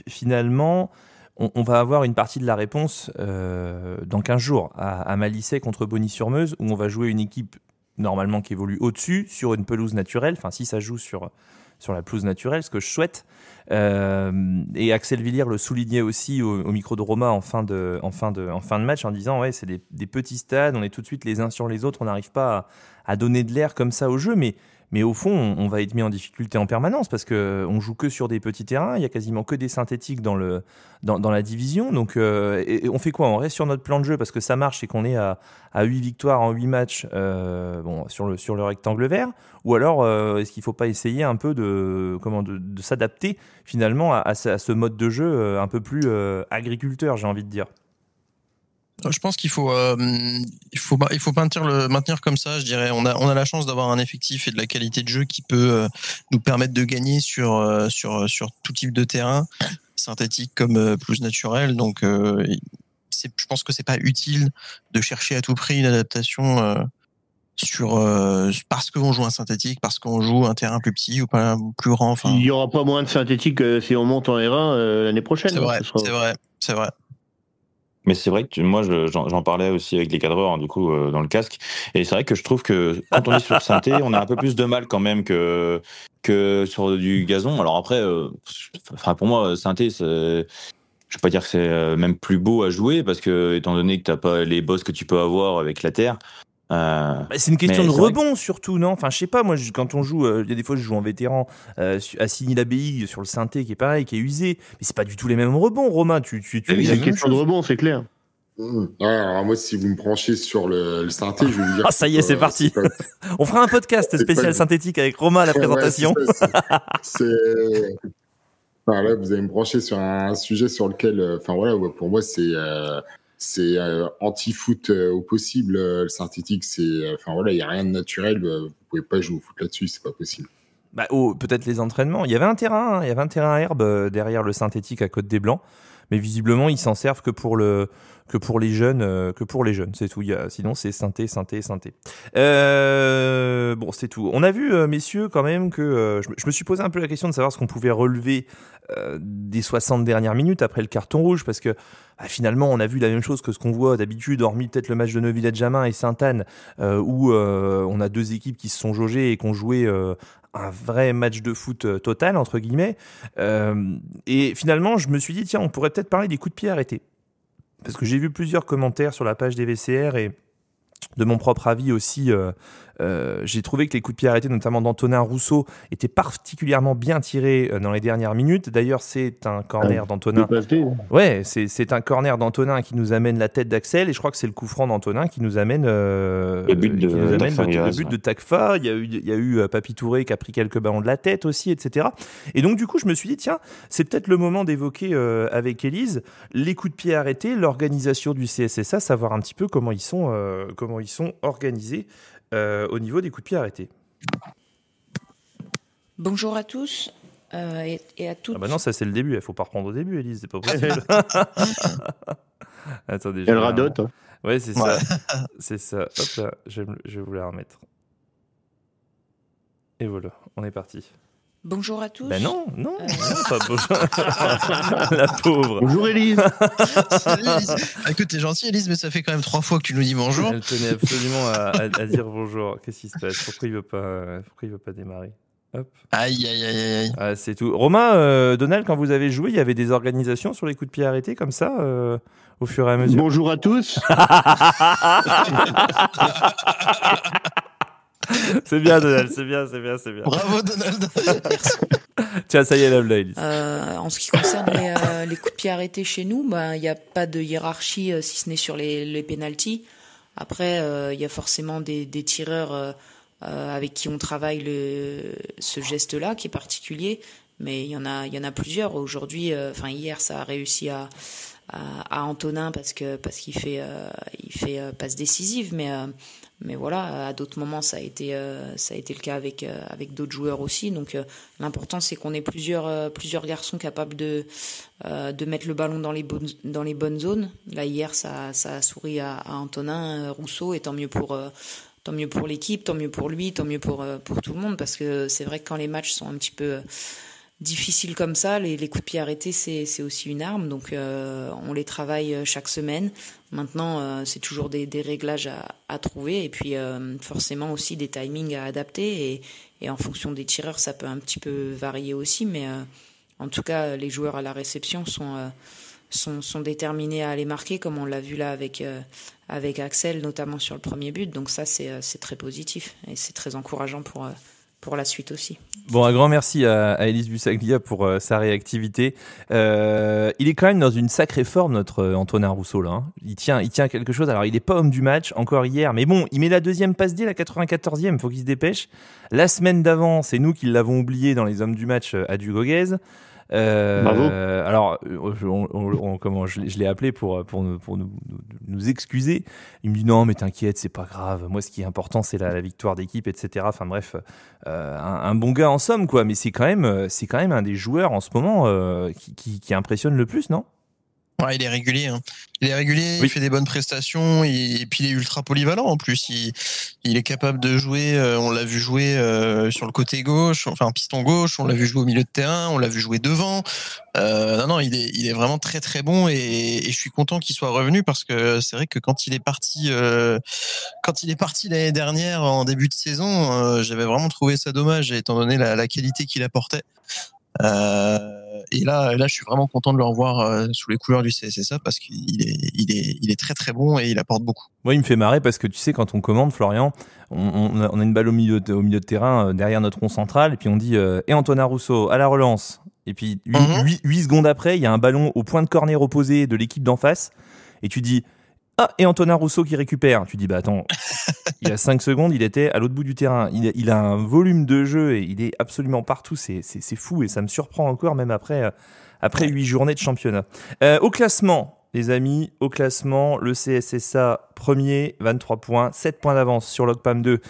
finalement, on va avoir une partie de la réponse dans 15 jours à Malissay contre Bonny-sur-Meuse, où on va jouer une équipe normalement qui évolue au-dessus sur une pelouse naturelle. Enfin, si ça joue sur la pelouse naturelle, ce que je souhaite. Et Axel Villiers le soulignait aussi au micro de Roma en fin de match, en disant ouais, c'est des petits stades, on est tout de suite les uns sur les autres, on n'arrive pas à donner de l'air comme ça au jeu, mais au fond, on va être mis en difficulté en permanence parce qu'on joue que sur des petits terrains, il y a quasiment que des synthétiques dans la division. Donc, et on fait quoi ? On reste sur notre plan de jeu parce que ça marche et qu'on est à 8 victoires en 8 matchs sur le rectangle vert ? Ou alors, est-ce qu'il ne faut pas essayer un peu de s'adapter finalement à ce mode de jeu un peu plus agriculteur, j'ai envie de dire ? Je pense qu'il faut maintenir comme ça, je dirais. On a la chance d'avoir un effectif et de la qualité de jeu qui peut nous permettre de gagner sur tout type de terrain, synthétique comme pelouse naturelle. Donc, je pense que c'est pas utile de chercher à tout prix une adaptation parce qu'on joue un synthétique, parce qu'on joue un terrain plus petit ou pas plus grand. Enfin, il y aura pas moins de synthétique si on monte en R1 l'année prochaine. C'est vrai. Mais c'est vrai que moi, j'en parlais aussi avec les cadreurs, du coup, dans le casque. Et c'est vrai que je trouve que quand on est sur synthé, on a un peu plus de mal quand même que sur du gazon. Alors après, pour moi, synthé, je vais pas dire que c'est même plus beau à jouer, parce que étant donné que t'as pas les bosses que tu peux avoir avec la terre. C'est une question de rebond surtout, non ? Enfin, je sais pas, moi quand on joue, il y a des fois je joue en vétéran à Signy-l'Abbaye sur le synthé qui est pareil, qui est usé, mais c'est pas du tout les mêmes rebonds, Romain. Tu c'est une question de rebond, c'est clair. Alors moi, si vous me branchez sur le synthé, je vais vous dire. Ah, ça y est, c'est parti. On fera un podcast spécial synthétique avec Romain à la présentation. Là, vous allez me brancher sur un sujet sur lequel, pour moi, c'est anti-foot au possible. Le synthétique, il y a rien de naturel. Vous pouvez pas jouer au foot là-dessus, c'est pas possible. Peut-être les entraînements. Il y avait un terrain à herbe derrière le synthétique à Côte des Blancs, mais visiblement ils s'en servent que pour les jeunes, c'est tout. Sinon c'est synthé. Bon, c'est tout. On a vu, messieurs, quand même que je me suis posé un peu la question de savoir ce qu'on pouvait relever des 60 dernières minutes après le carton rouge, parce que finalement on a vu la même chose que ce qu'on voit d'habitude, hormis peut-être le match de Neuvillette-Jamin et Sainte-Anne, où on a deux équipes qui se sont jaugées et qui ont joué un vrai match de foot total, entre guillemets. Et finalement, je me suis dit, tiens, on pourrait peut-être parler des coups de pied arrêtés. Parce que j'ai vu plusieurs commentaires sur la page des VCR et de mon propre avis aussi, j'ai trouvé que les coups de pied arrêtés, notamment d'Antonin Rousseau, étaient particulièrement bien tirés dans les dernières minutes. D'ailleurs, c'est un corner d'Antonin. Ouais, c'est un corner d'Antonin qui nous amène la tête d'Axel, et je crois que c'est le coup franc d'Antonin qui nous amène le but de Tacfa. Il y a eu Papy Touré qui a pris quelques ballons de la tête aussi, etc. Et donc du coup, je me suis dit, tiens, c'est peut-être le moment d'évoquer avec Élise les coups de pied arrêtés, l'organisation du CSSA, savoir un petit peu comment ils sont organisés au niveau des coups de pied arrêtés. Bonjour à tous et à toutes. Ah bah non, ça c'est le début, il ne faut pas reprendre au début, Élise, c'est pas possible. Attendez, elle radote. Ouais, c'est ça. C'est ça. Hop là, je vais vous la remettre. Et voilà, on est parti. Bonjour à tous. Ben non, pas bonjour. La pauvre. Bonjour Élise. Élise. Écoute, t'es gentil Élise, mais ça fait quand même 3 fois que tu nous dis bonjour. Elle tenait absolument à dire bonjour. Qu'est-ce qui se passe ? Pourquoi il veut pas démarrer ? Hop. Aïe. Ah, c'est tout. Romain, Donald, quand vous avez joué, il y avait des organisations sur les coups de pied arrêtés comme ça, au fur et à mesure. Bonjour à tous. C'est bien, Donald, c'est bien. Bravo, Donald. Tiens, ça y est, là, Élise. En ce qui concerne les coups de pied arrêtés chez nous, il n'y a pas de hiérarchie si ce n'est sur les pénaltys. Après, il y a forcément des tireurs avec qui on travaille ce geste-là qui est particulier, mais il y en a plusieurs. Aujourd'hui, hier, ça a réussi à Antonin parce qu'il fait passe décisive, mais voilà, à d'autres moments ça a été le cas avec d'autres joueurs aussi. Donc l'important c'est qu'on ait plusieurs garçons capables de mettre le ballon dans les bonnes zones. Là hier ça a souri à Antonin Rousseau, et tant mieux pour l'équipe, tant mieux pour lui, tant mieux pour tout le monde, parce que c'est vrai que quand les matchs sont un petit peu difficiles comme ça, les coups de pied arrêtés c'est aussi une arme, donc on les travaille chaque semaine. Maintenant c'est toujours des réglages à trouver, et puis forcément aussi des timings à adapter, et en fonction des tireurs ça peut un petit peu varier aussi, mais en tout cas les joueurs à la réception sont déterminés à aller marquer, comme on l'a vu là avec Axel, notamment sur le premier but. Donc ça c'est très positif, et c'est très encourageant pour la suite aussi. Bon, un grand merci à Élise Bussaglia pour sa réactivité. Il est quand même dans une sacrée forme, notre Antonin Rousseau là. Hein. Il tient quelque chose. Alors il n'est pas homme du match encore hier, mais bon, il met la deuxième passe D, la 94e. Faut qu'il se dépêche. La semaine d'avant, c'est nous qui l'avons oublié dans les hommes du match à Dugoguez. Bravo. Alors, je l'ai appelé pour nous excuser. Il me dit non, mais t'inquiète, c'est pas grave. Moi, ce qui est important, c'est la victoire d'équipe, etc. Enfin bref, un bon gars en somme, quoi. Mais c'est quand même un des joueurs en ce moment qui impressionne le plus, non ? Ouais, il est régulier. Hein. Il est régulier, oui. Il fait des bonnes prestations, et puis il est ultra polyvalent en plus. Il est capable de jouer. On l'a vu jouer sur le côté gauche, enfin piston gauche. On l'a vu jouer au milieu de terrain. On l'a vu jouer devant. Non, il est vraiment très très bon, et je suis content qu'il soit revenu, parce que c'est vrai que quand il est parti l'année dernière en début de saison, j'avais vraiment trouvé ça dommage, étant donné la qualité qu'il apportait. Et là, je suis vraiment content de le revoir sous les couleurs du CSSA, parce qu'il est très très bon, et il apporte beaucoup. Moi, il me fait marrer parce que tu sais, quand on commande, Florian, on a une balle au milieu de terrain derrière notre rond central, et puis on dit et Antonin Rousseau à la relance. Et puis 8 secondes après, il y a un ballon au point de corner opposé de l'équipe d'en face, et tu dis ah, et Antonin Rousseau qui récupère. Tu dis bah attends, il y a 5 secondes, il était à l'autre bout du terrain. Il a un volume de jeu, et il est absolument partout. C'est fou, et ça me surprend encore, même après 8 journées de championnat. Au classement, les amis, le CSSA premier, 23 points, 7 points d'avance sur l'OCPAM 2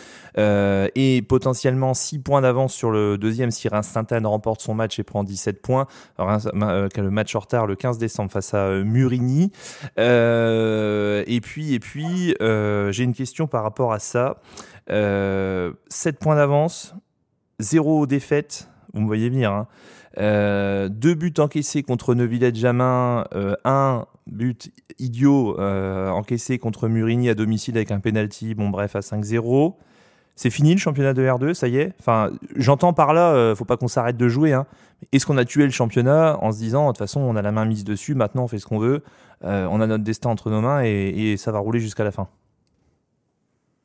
et potentiellement 6 points d'avance sur le deuxième si Reims Sainte-Anne remporte son match et prend 17 points. Reims, le match en retard le 15 décembre face à Murigny. Et puis j'ai une question par rapport à ça. 7 points d'avance, 0 défaite, vous me voyez venir, hein. 2 buts encaissés contre Neuvillette-Jamin, 1 but idiot encaissé contre Murigny à domicile avec un penalty, bon bref, à 5-0. C'est fini le championnat de R2, ça y est. Enfin, j'entends par là, faut pas qu'on s'arrête de jouer, hein. Est-ce qu'on a tué le championnat en se disant de toute façon on a la main mise dessus, maintenant on fait ce qu'on veut, on a notre destin entre nos mains, et ça va rouler jusqu'à la fin?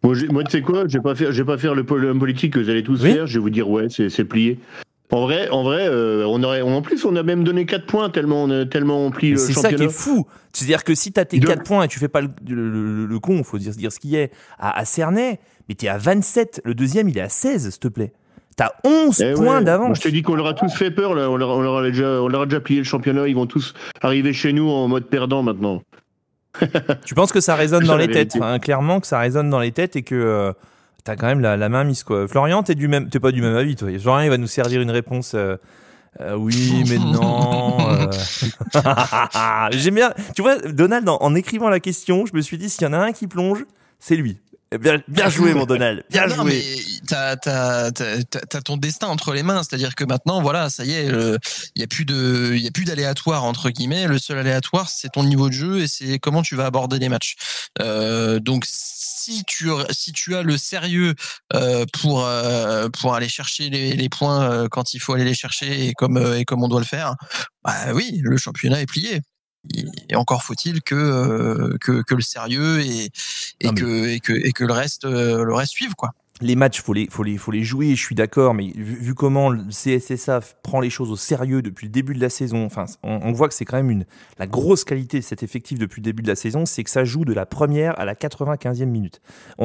Moi, tu sais quoi, je vais pas faire le politique que vous allez tous faire. Je vais vous dire c'est plié. En vrai, on a même donné 4 points tellement on plie le championnat. C'est ça qui est fou. C'est-à-dire que si t'as tes 4 points et tu fais pas le con, faut dire ce qui est, à Cernay, mais t'es à 27. Le deuxième, il est à 16, s'il te plaît. T'as 11 points d'avance. Moi, je te dis qu'on leur a tous fait peur, là. On leur a déjà plié le championnat. Ils vont tous arriver chez nous en mode perdant maintenant. Tu penses que ça résonne dans les têtes, clairement que ça résonne dans les têtes et que t'as quand même la main mise, quoi. Florian, t'es pas du même avis, toi. Florian, il va nous servir une réponse. Oui, mais non. J'aime bien. Tu vois, Donald, en écrivant la question, je me suis dit, s'il y en a un qui plonge, c'est lui. Bien joué, mon Donald. Bien joué. Mais t'as ton destin entre les mains. C'est-à-dire que maintenant, voilà, ça y est, il y a plus d'aléatoire, entre guillemets. Le seul aléatoire, c'est ton niveau de jeu et c'est comment tu vas aborder les matchs. Donc, si tu as le sérieux pour aller chercher les points quand il faut aller les chercher et comme on doit le faire, bah oui, le championnat est plié. Et encore faut-il que le sérieux et que le reste suive, quoi. Les matchs, faut les jouer, je suis d'accord, mais vu comment le CSSA prend les choses au sérieux depuis le début de la saison, enfin, on voit que c'est quand même la grosse qualité de cet effectif depuis le début de la saison, c'est que ça joue de la première à la 95e minute.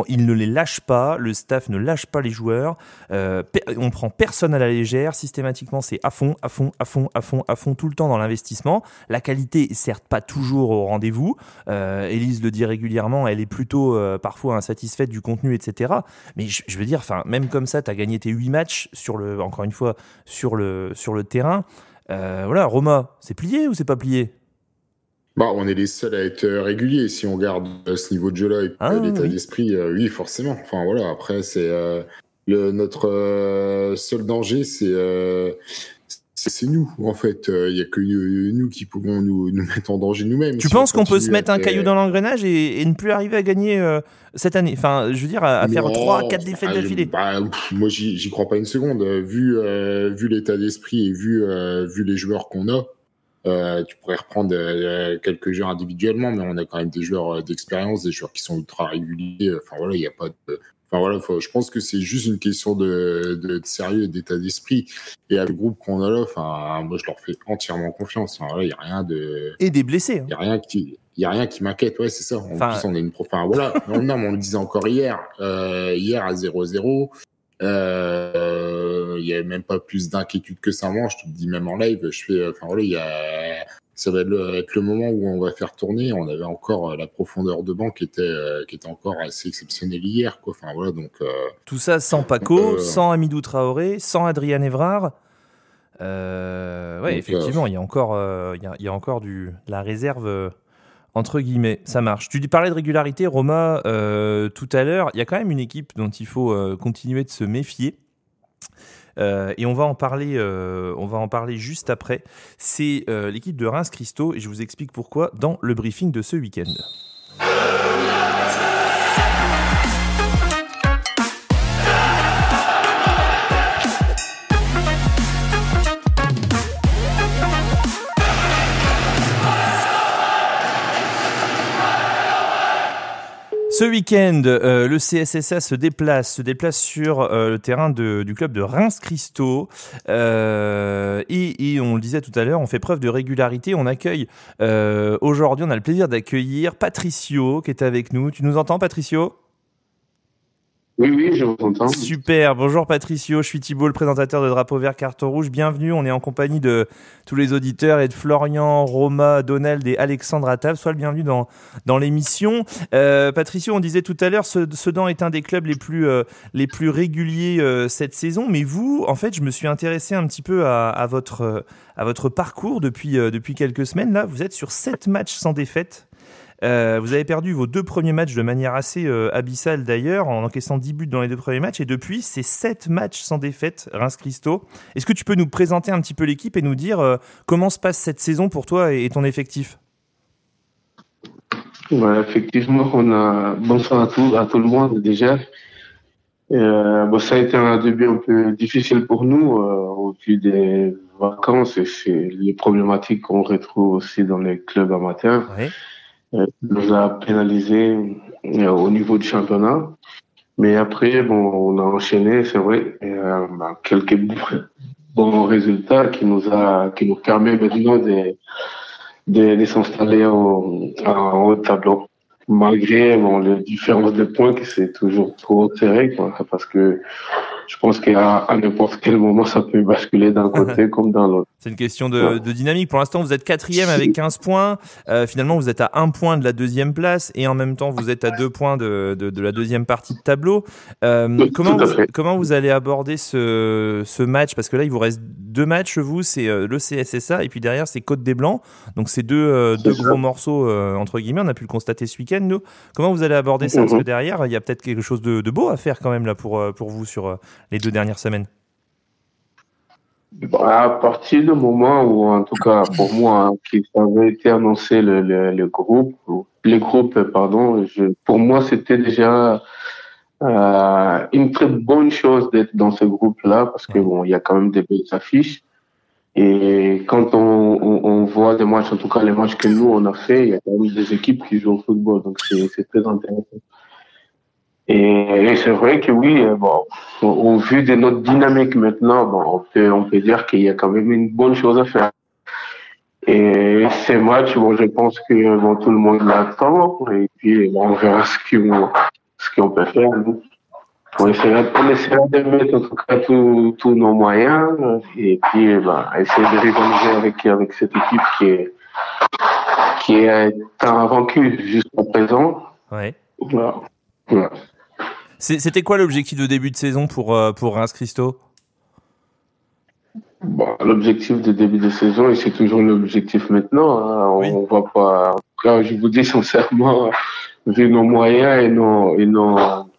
Ils ne les lâchent pas, le staff ne lâche pas les joueurs, on prend personne à la légère, systématiquement c'est à fond, tout le temps dans l'investissement. La qualité est certes pas toujours au rendez-vous, Élise le dit régulièrement, elle est plutôt parfois insatisfaite du contenu, etc. Mais je veux dire, même comme ça, tu as gagné tes 8 matchs encore une fois, sur le terrain. Voilà, Roma, c'est plié ou c'est pas plié ? Bah, on est les seuls à être réguliers si on garde ce niveau de jeu-là et l'état d'esprit. Oui, forcément. Enfin voilà, après c'est notre seul danger, c'est nous en fait. Il y a que nous qui pouvons nous mettre en danger nous-mêmes. Tu penses qu'on peut se mettre un caillou dans l'engrenage et ne plus arriver à gagner cette année ? Enfin, je veux dire, à faire 3-4 défaites d'affilée. Moi, j'y crois pas une seconde. Vu l'état d'esprit et vu les joueurs qu'on a, tu pourrais reprendre quelques joueurs individuellement, mais on a quand même des joueurs d'expérience, des joueurs qui sont ultra réguliers. Enfin voilà, il n'y a pas de... Enfin voilà, je pense que c'est juste une question de sérieux et d'état d'esprit. Et avec le groupe qu'on a là, moi je leur fais entièrement confiance. Enfin, voilà, il y a rien de... Et des blessés. Il y a rien qui m'inquiète. Ouais, c'est ça. En plus, on est une pro. Enfin voilà. non, mais on le disait encore hier à 0-0. Il y avait même pas plus d'inquiétude que ça. Moi, je te le dis même en live. Enfin voilà, ça va être le moment où on va faire tourner. On avait encore la profondeur de banc qui était encore assez exceptionnelle hier, quoi. Enfin voilà, donc tout ça sans Paco, sans Hamidou Traoré, sans Adrien Évrard. Effectivement, il y a encore de la réserve entre guillemets. Ça marche. Tu parlais de régularité, Roma, tout à l'heure. Il y a quand même une équipe dont il faut continuer de se méfier. Et on va en parler juste après. C'est l'équipe de Reims Christo et je vous explique pourquoi dans le briefing de ce week-end. Ce week-end, le CSSA se déplace sur le terrain du club de Reims Christo et on le disait tout à l'heure, on fait preuve de régularité. On accueille aujourd'hui, on a le plaisir d'accueillir Patricio qui est avec nous. Tu nous entends, Patricio ? Oui, je vous entends. Super, bonjour Patricio, je suis Thibault, le présentateur de Drapeau Vert Carton Rouge. Bienvenue, on est en compagnie de tous les auditeurs et de Florian, Roma, Donald et Alexandre à table. Sois le bienvenu dans l'émission. Patricio, on disait tout à l'heure, Sedan est un des clubs les plus réguliers cette saison. Mais vous, en fait, je me suis intéressé un petit peu à votre parcours depuis quelques semaines. Là, vous êtes sur 7 matchs sans défaite. Vous avez perdu vos 2 premiers matchs de manière assez abyssale d'ailleurs, en encaissant 10 buts dans les 2 premiers matchs, et depuis, c'est 7 matchs sans défaite, Reims Christo. Est-ce que tu peux nous présenter un petit peu l'équipe et nous dire comment se passe cette saison pour toi et ton effectif ? Effectivement, bonsoir à tout le monde déjà. Ça a été un début un peu difficile pour nous au vu des vacances et c'est les problématiques qu'on retrouve aussi dans les clubs amateurs. Ouais. Nous a pénalisé au niveau du championnat. Mais après, bon, on a enchaîné, c'est vrai, et, quelques bons résultats qui nous permet maintenant de s'installer en haut de tableau. Malgré les différences de points, que c'est toujours trop serré, quoi, parce que je pense qu'à n'importe quel moment, ça peut basculer d'un côté comme dans l'autre. C'est une question de dynamique. Pour l'instant, vous êtes 4e avec 15 points. Finalement, vous êtes à 1 point de la 2e place et en même temps, vous êtes à 2 points de la deuxième partie de tableau. Comment vous allez aborder ce match? Parce que là, il vous reste 2 matchs, vous, c'est le CSSA et puis derrière, c'est Côte des Blancs. Donc, c'est deux gros morceaux, entre guillemets. On a pu le constater ce week-end, nous. Comment vous allez aborder ça? Parce que derrière, il y a peut-être quelque chose de beau à faire quand même là pour vous sur les 2 dernières semaines. À partir du moment où, en tout cas pour moi, qu'il avait été annoncé les groupes, pour moi c'était déjà une très bonne chose d'être dans ce groupe-là parce que il y a quand même des belles affiches. Et quand on voit des matchs, en tout cas les matchs que nous on a fait, il y a quand même des équipes qui jouent au football, donc c'est très intéressant. Et c'est vrai que oui, au vu de notre dynamique maintenant, on peut dire qu'il y a quand même une bonne chose à faire. Et ces matchs, je pense que tout le monde l'attend, et puis on verra ce qu'on peut faire. Nous. On essaiera de mettre en tout cas tous nos moyens, et puis essayer de rivaliser avec cette équipe qui est invaincue jusqu'à présent. Ouais. Voilà. C'était quoi l'objectif de début de saison pour Reims Christo? L'objectif de début de saison, et c'est toujours l'objectif maintenant. Hein. On va pas. Là, je vous dis sincèrement, vu nos moyens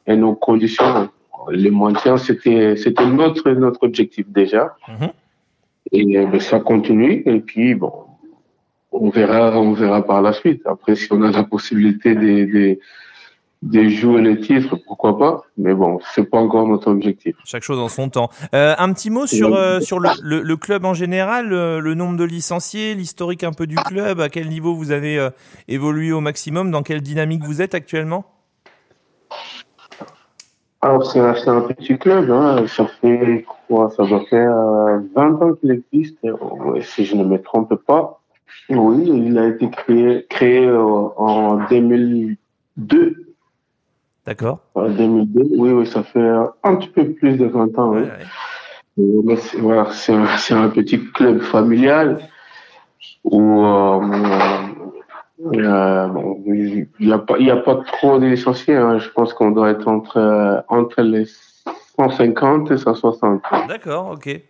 et nos conditions, les maintiens, c'était notre objectif déjà. Et ça continue. Et puis on verra par la suite. Après, si on a la possibilité de jouer les titres, pourquoi pas, mais c'est pas encore notre objectif. Chaque chose en son temps. Un petit mot sur le club en général, le nombre de licenciés, l'historique un peu du club, à quel niveau vous avez évolué au maximum, dans quelle dynamique vous êtes actuellement? Alors c'est un petit club, hein. Ça fait quoi? Ça doit faire 20 ans qu'il existe, si je ne me trompe pas. Oui, il a été créé en 2002. D'accord. En 2002, oui, ça fait un petit peu plus de 20 ans. Ouais. Mais c'est un petit club familial où il y a pas trop de licenciés. Hein. Je pense qu'on doit être entre les 150 et 160. D'accord, ok.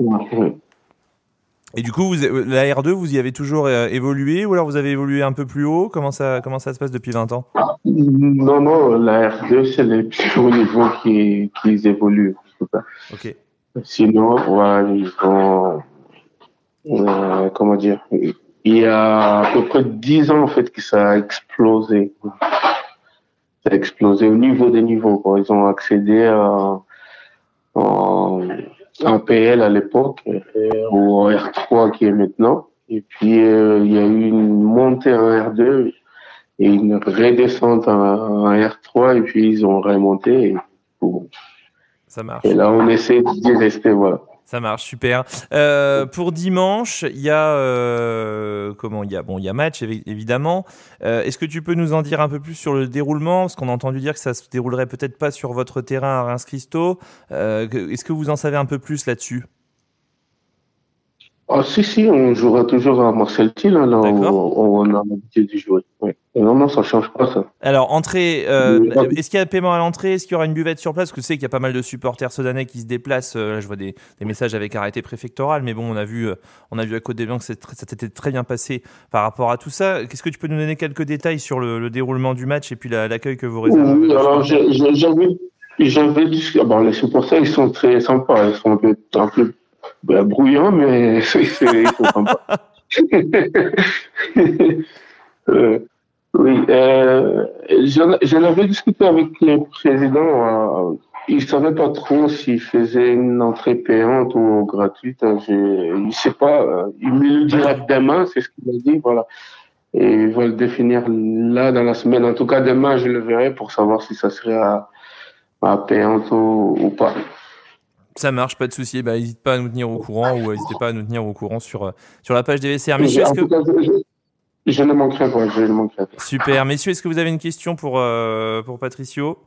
Oui. Et du coup, la R2, vous y avez toujours évolué ou alors vous avez évolué un peu plus haut? Comment ça se passe depuis 20 ans? Non, la R2, c'est les plus hauts niveaux qui évoluent. Ok. Sinon, ils ont, comment dire, il y a à peu près 10 ans, en fait, que ça a explosé. Ça a explosé au niveau des niveaux, quoi. Ils ont accédé en PL à l'époque, ou en R3 qui est maintenant. Et puis, il y a eu une montée en R2 et une redescente en R3, et puis ils ont remonté. Et ça marche. Et là, on essaie d'y rester, voilà. Ça marche, super. Pour dimanche, il y a match évidemment. Est-ce que tu peux nous en dire un peu plus sur le déroulement, parce qu'on a entendu dire que ça se déroulerait peut-être pas sur votre terrain à Reims Christo. Est-ce que vous en savez un peu plus là-dessus? Si, on jouera toujours à Marcel Thiel, là où on a l'habitude de jouer. Oui. Non, ça change pas, ça. Alors, entrée, est-ce qu'il y a paiement à l'entrée? Est-ce qu'il y aura une buvette sur place? Parce que je sais qu'il y a pas mal de supporters sedanais qui se déplacent. Là, je vois des messages avec arrêté préfectoral, mais on a vu à Côte des Blancs que ça s'était très bien passé par rapport à tout ça. Qu'est-ce que tu peux nous donner quelques détails sur le déroulement du match et puis l'accueil que vous réservez? Oui, alors j'avais dit, les supporters, ils sont très sympas. Ils sont un peu brouillants, mais ils sont sympas. Oui, j'en avais discuté avec le président. Il savait pas trop s'il faisait une entrée payante ou gratuite. Il sait pas. Il me le dira demain, c'est ce qu'il m'a dit, voilà. Et il va le définir là dans la semaine. En tout cas, demain, je le verrai pour savoir si ça serait payante ou pas. Ça marche, pas de souci. N'hésite pas à nous tenir au courant ou n'hésitez pas à nous tenir au courant sur la page des VCR. Messieurs, je ne manquerai pas. Super. Messieurs, est-ce que vous avez une question pour Patricio ?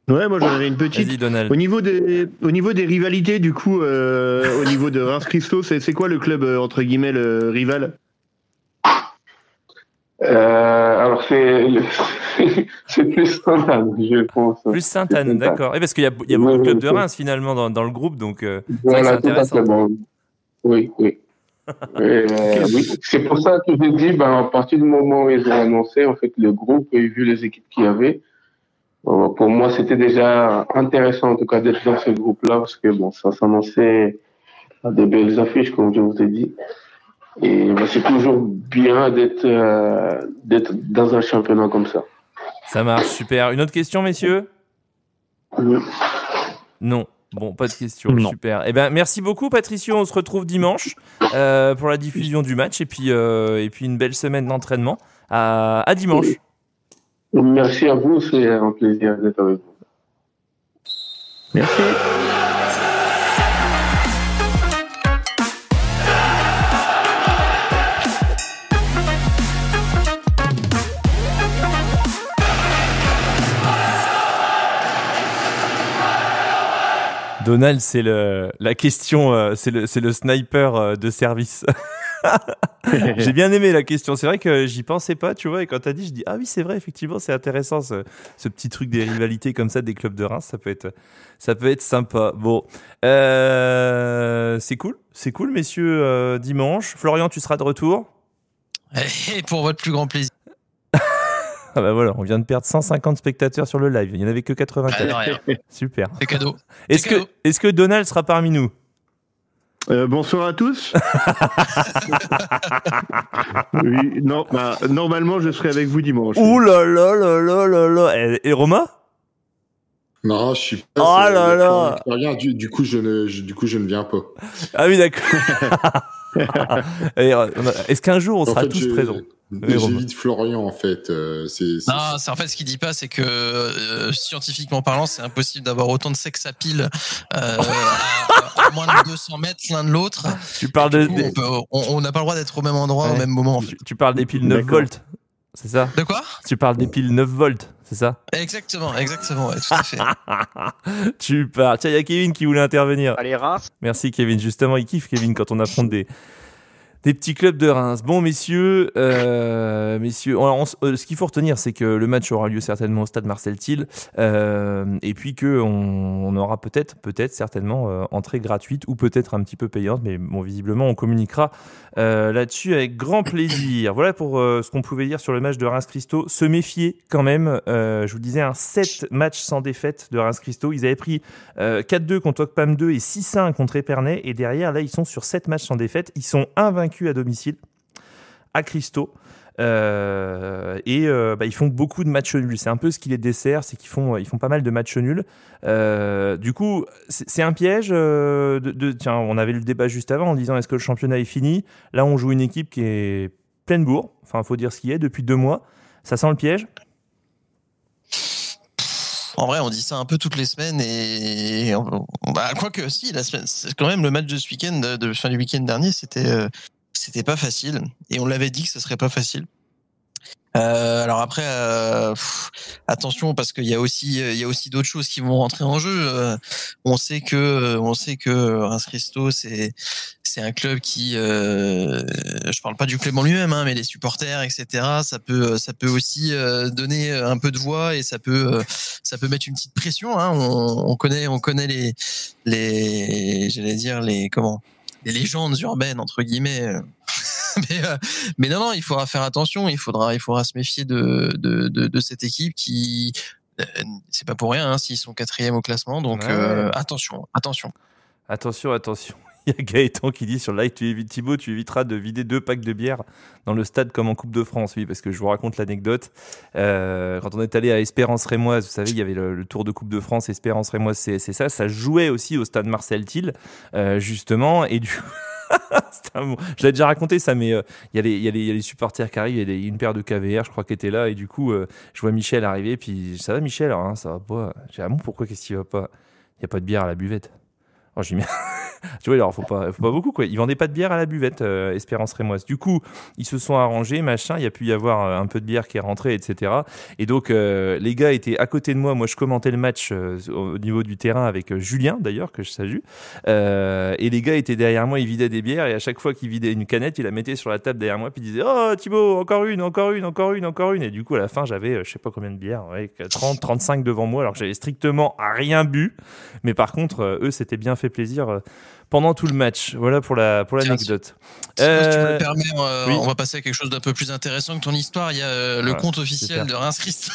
Ouais, moi j'en avais une petite. Vas-y, Donald. Au niveau des rivalités, du coup, au niveau de Reims-Christo, c'est quoi le club, entre guillemets, le rival ? Alors c'est plus Sainte-Anne, je pense. Plus Sainte-Anne, d'accord. Et parce qu'il y a beaucoup de clubs de Reims finalement dans le groupe, donc voilà, c'est intéressant. Bon. Oui. Oui, c'est pour ça que j'ai dit, à partir du moment où ils ont annoncé en fait le groupe et vu les équipes qu'il y avait, pour moi c'était déjà intéressant en tout cas d'être dans ce groupe-là parce que ça s'annonçait à des belles affiches comme je vous ai dit. Et c'est toujours bien d'être dans un championnat comme ça. Ça marche, super. Une autre question, messieurs ? Non. Bon, pas de question, super. Merci beaucoup, Patricio. On se retrouve dimanche pour la diffusion du match et puis une belle semaine d'entraînement. À dimanche. Merci à vous, c'est un plaisir d'être avec vous. Merci. Donald, c'est la question, c'est le sniper de service. J'ai bien aimé la question. C'est vrai que j'y pensais pas, tu vois. Et quand t'as dit, je dis ah oui, c'est vrai, effectivement, c'est intéressant ce petit truc des rivalités comme ça des clubs de Reims. Ça peut être sympa. Bon, c'est cool, messieurs. Dimanche, Florian, tu seras de retour. Et pour votre plus grand plaisir. Ah voilà, on vient de perdre 150 spectateurs sur le live. Il n'y en avait que 84. Super. C'est cadeau. Est-ce que Donald sera parmi nous ? Bonsoir à tous. Oui, non, normalement, je serai avec vous dimanche. Ouh là là là là là là. Et Romain ? Non, je suis pas. Oh là là. Rien. Du coup, je ne viens pas. Ah oui, d'accord. Est-ce qu'un jour on sera tous présents ? J'évite Florian en fait. En fait ce qu'il dit pas, c'est que scientifiquement parlant, c'est impossible d'avoir autant de sex appeal à moins de 200 mètres l'un de l'autre. Tu parles on n'a pas le droit d'être au même endroit au même moment. En fait. Tu parles des piles 9 volts, c'est ça ? De quoi ? Tu parles des piles 9 volts, c'est ça ? Exactement, ouais, tout à fait. Tu parles. Tiens, il y a Kevin qui voulait intervenir. Allez, Reims. Merci Kevin. Justement, il kiffe Kevin quand on affronte des petits clubs de Reims. Bon, messieurs, ce qu'il faut retenir, c'est que le match aura lieu certainement au stade Marcel Thiel, et puis qu'on aura peut-être certainement entrée gratuite ou peut-être un petit peu payante, mais bon, visiblement, on communiquera là-dessus avec grand plaisir. Voilà pour ce qu'on pouvait dire sur le match de Reims-Christo. Se méfier quand même. Je vous disais, 7 matchs sans défaite de Reims-Christo. Ils avaient pris 4-2 contre Ocpam 2 et 6-1 contre Épernay, et derrière, là, ils sont sur 7 matchs sans défaite. Ils sont invaincus à domicile à Christo ils font beaucoup de matchs nuls. C'est un peu ce qui les dessert, c'est qu'ils font pas mal de matchs nuls. Du coup, c'est un piège. Tiens, on avait le débat juste avant en disant est-ce que le championnat est fini ? Là, on joue une équipe qui est pleine bourre. Enfin, faut dire ce qu'il y a depuis 2 mois. Ça sent le piège ? En vrai, on dit ça un peu toutes les semaines et quoique si, la semaine, c'est quand même le match de ce week-end, de fin du week-end dernier, c'était pas facile et on l'avait dit que ce serait pas facile. Alors après, attention parce qu'il y a aussi d'autres choses qui vont rentrer en jeu. On sait que Reims-Christo c'est un club qui, je parle pas du club en lui-même, mais les supporters, etc. Ça peut aussi donner un peu de voix et ça peut mettre une petite pression. On connaît les légendes urbaines entre guillemets. Mais non, il faudra faire attention. Il faudra se méfier de cette équipe qui, c'est pas pour rien s'ils sont 4e au classement. Donc attention. Il y a Gaëtan qui dit sur le live, Thibaut, tu éviteras de vider 2 packs de bière dans le stade comme en Coupe de France. Oui, parce que je vous raconte l'anecdote. Quand on est allé à Espérance Rémoise, vous savez, il y avait le Tour de Coupe de France, Espérance Rémoise, c'est ça. Ça jouait aussi au stade Marcel Thiel, justement. Et du coup, Je l'ai déjà raconté ça, mais il y a les supporters qui arrivent, il y a une paire de KVR, je crois, qui était là, et du coup, je vois Michel arriver, puis ça va Michel, alors, hein, ça va pas. J'ai dit, ah bon, pourquoi, qu'est-ce qu'il va pas? Il n'y a pas de bière à la buvette. Oh, j'ai mis... Tu vois, alors faut pas beaucoup, quoi. Ils vendaient pas de bière à la buvette, Espérance Rémoise. Du coup, ils se sont arrangés, machin. Il y a pu y avoir un peu de bière qui est rentrée, etc. Et donc, les gars étaient à côté de moi. Moi, je commentais le match au niveau du terrain avec Julien, d'ailleurs, que je salue. Et les gars étaient derrière moi, ils vidaient des bières. Et à chaque fois qu'ils vidaient une canette, ils la mettaient sur la table derrière moi. Puis ils disaient, oh, Thibaut, encore une. Et du coup, à la fin, j'avais, je sais pas combien de bières, 30, 35 devant moi, alors que j'avais strictement rien bu. Mais par contre, eux, c'était bien fait plaisir pendant tout le match. Voilà pour l'anecdote. Si tu me le permets, oui. On va passer à quelque chose d'un peu plus intéressant que ton histoire. Il y a le compte officiel de Reims Christ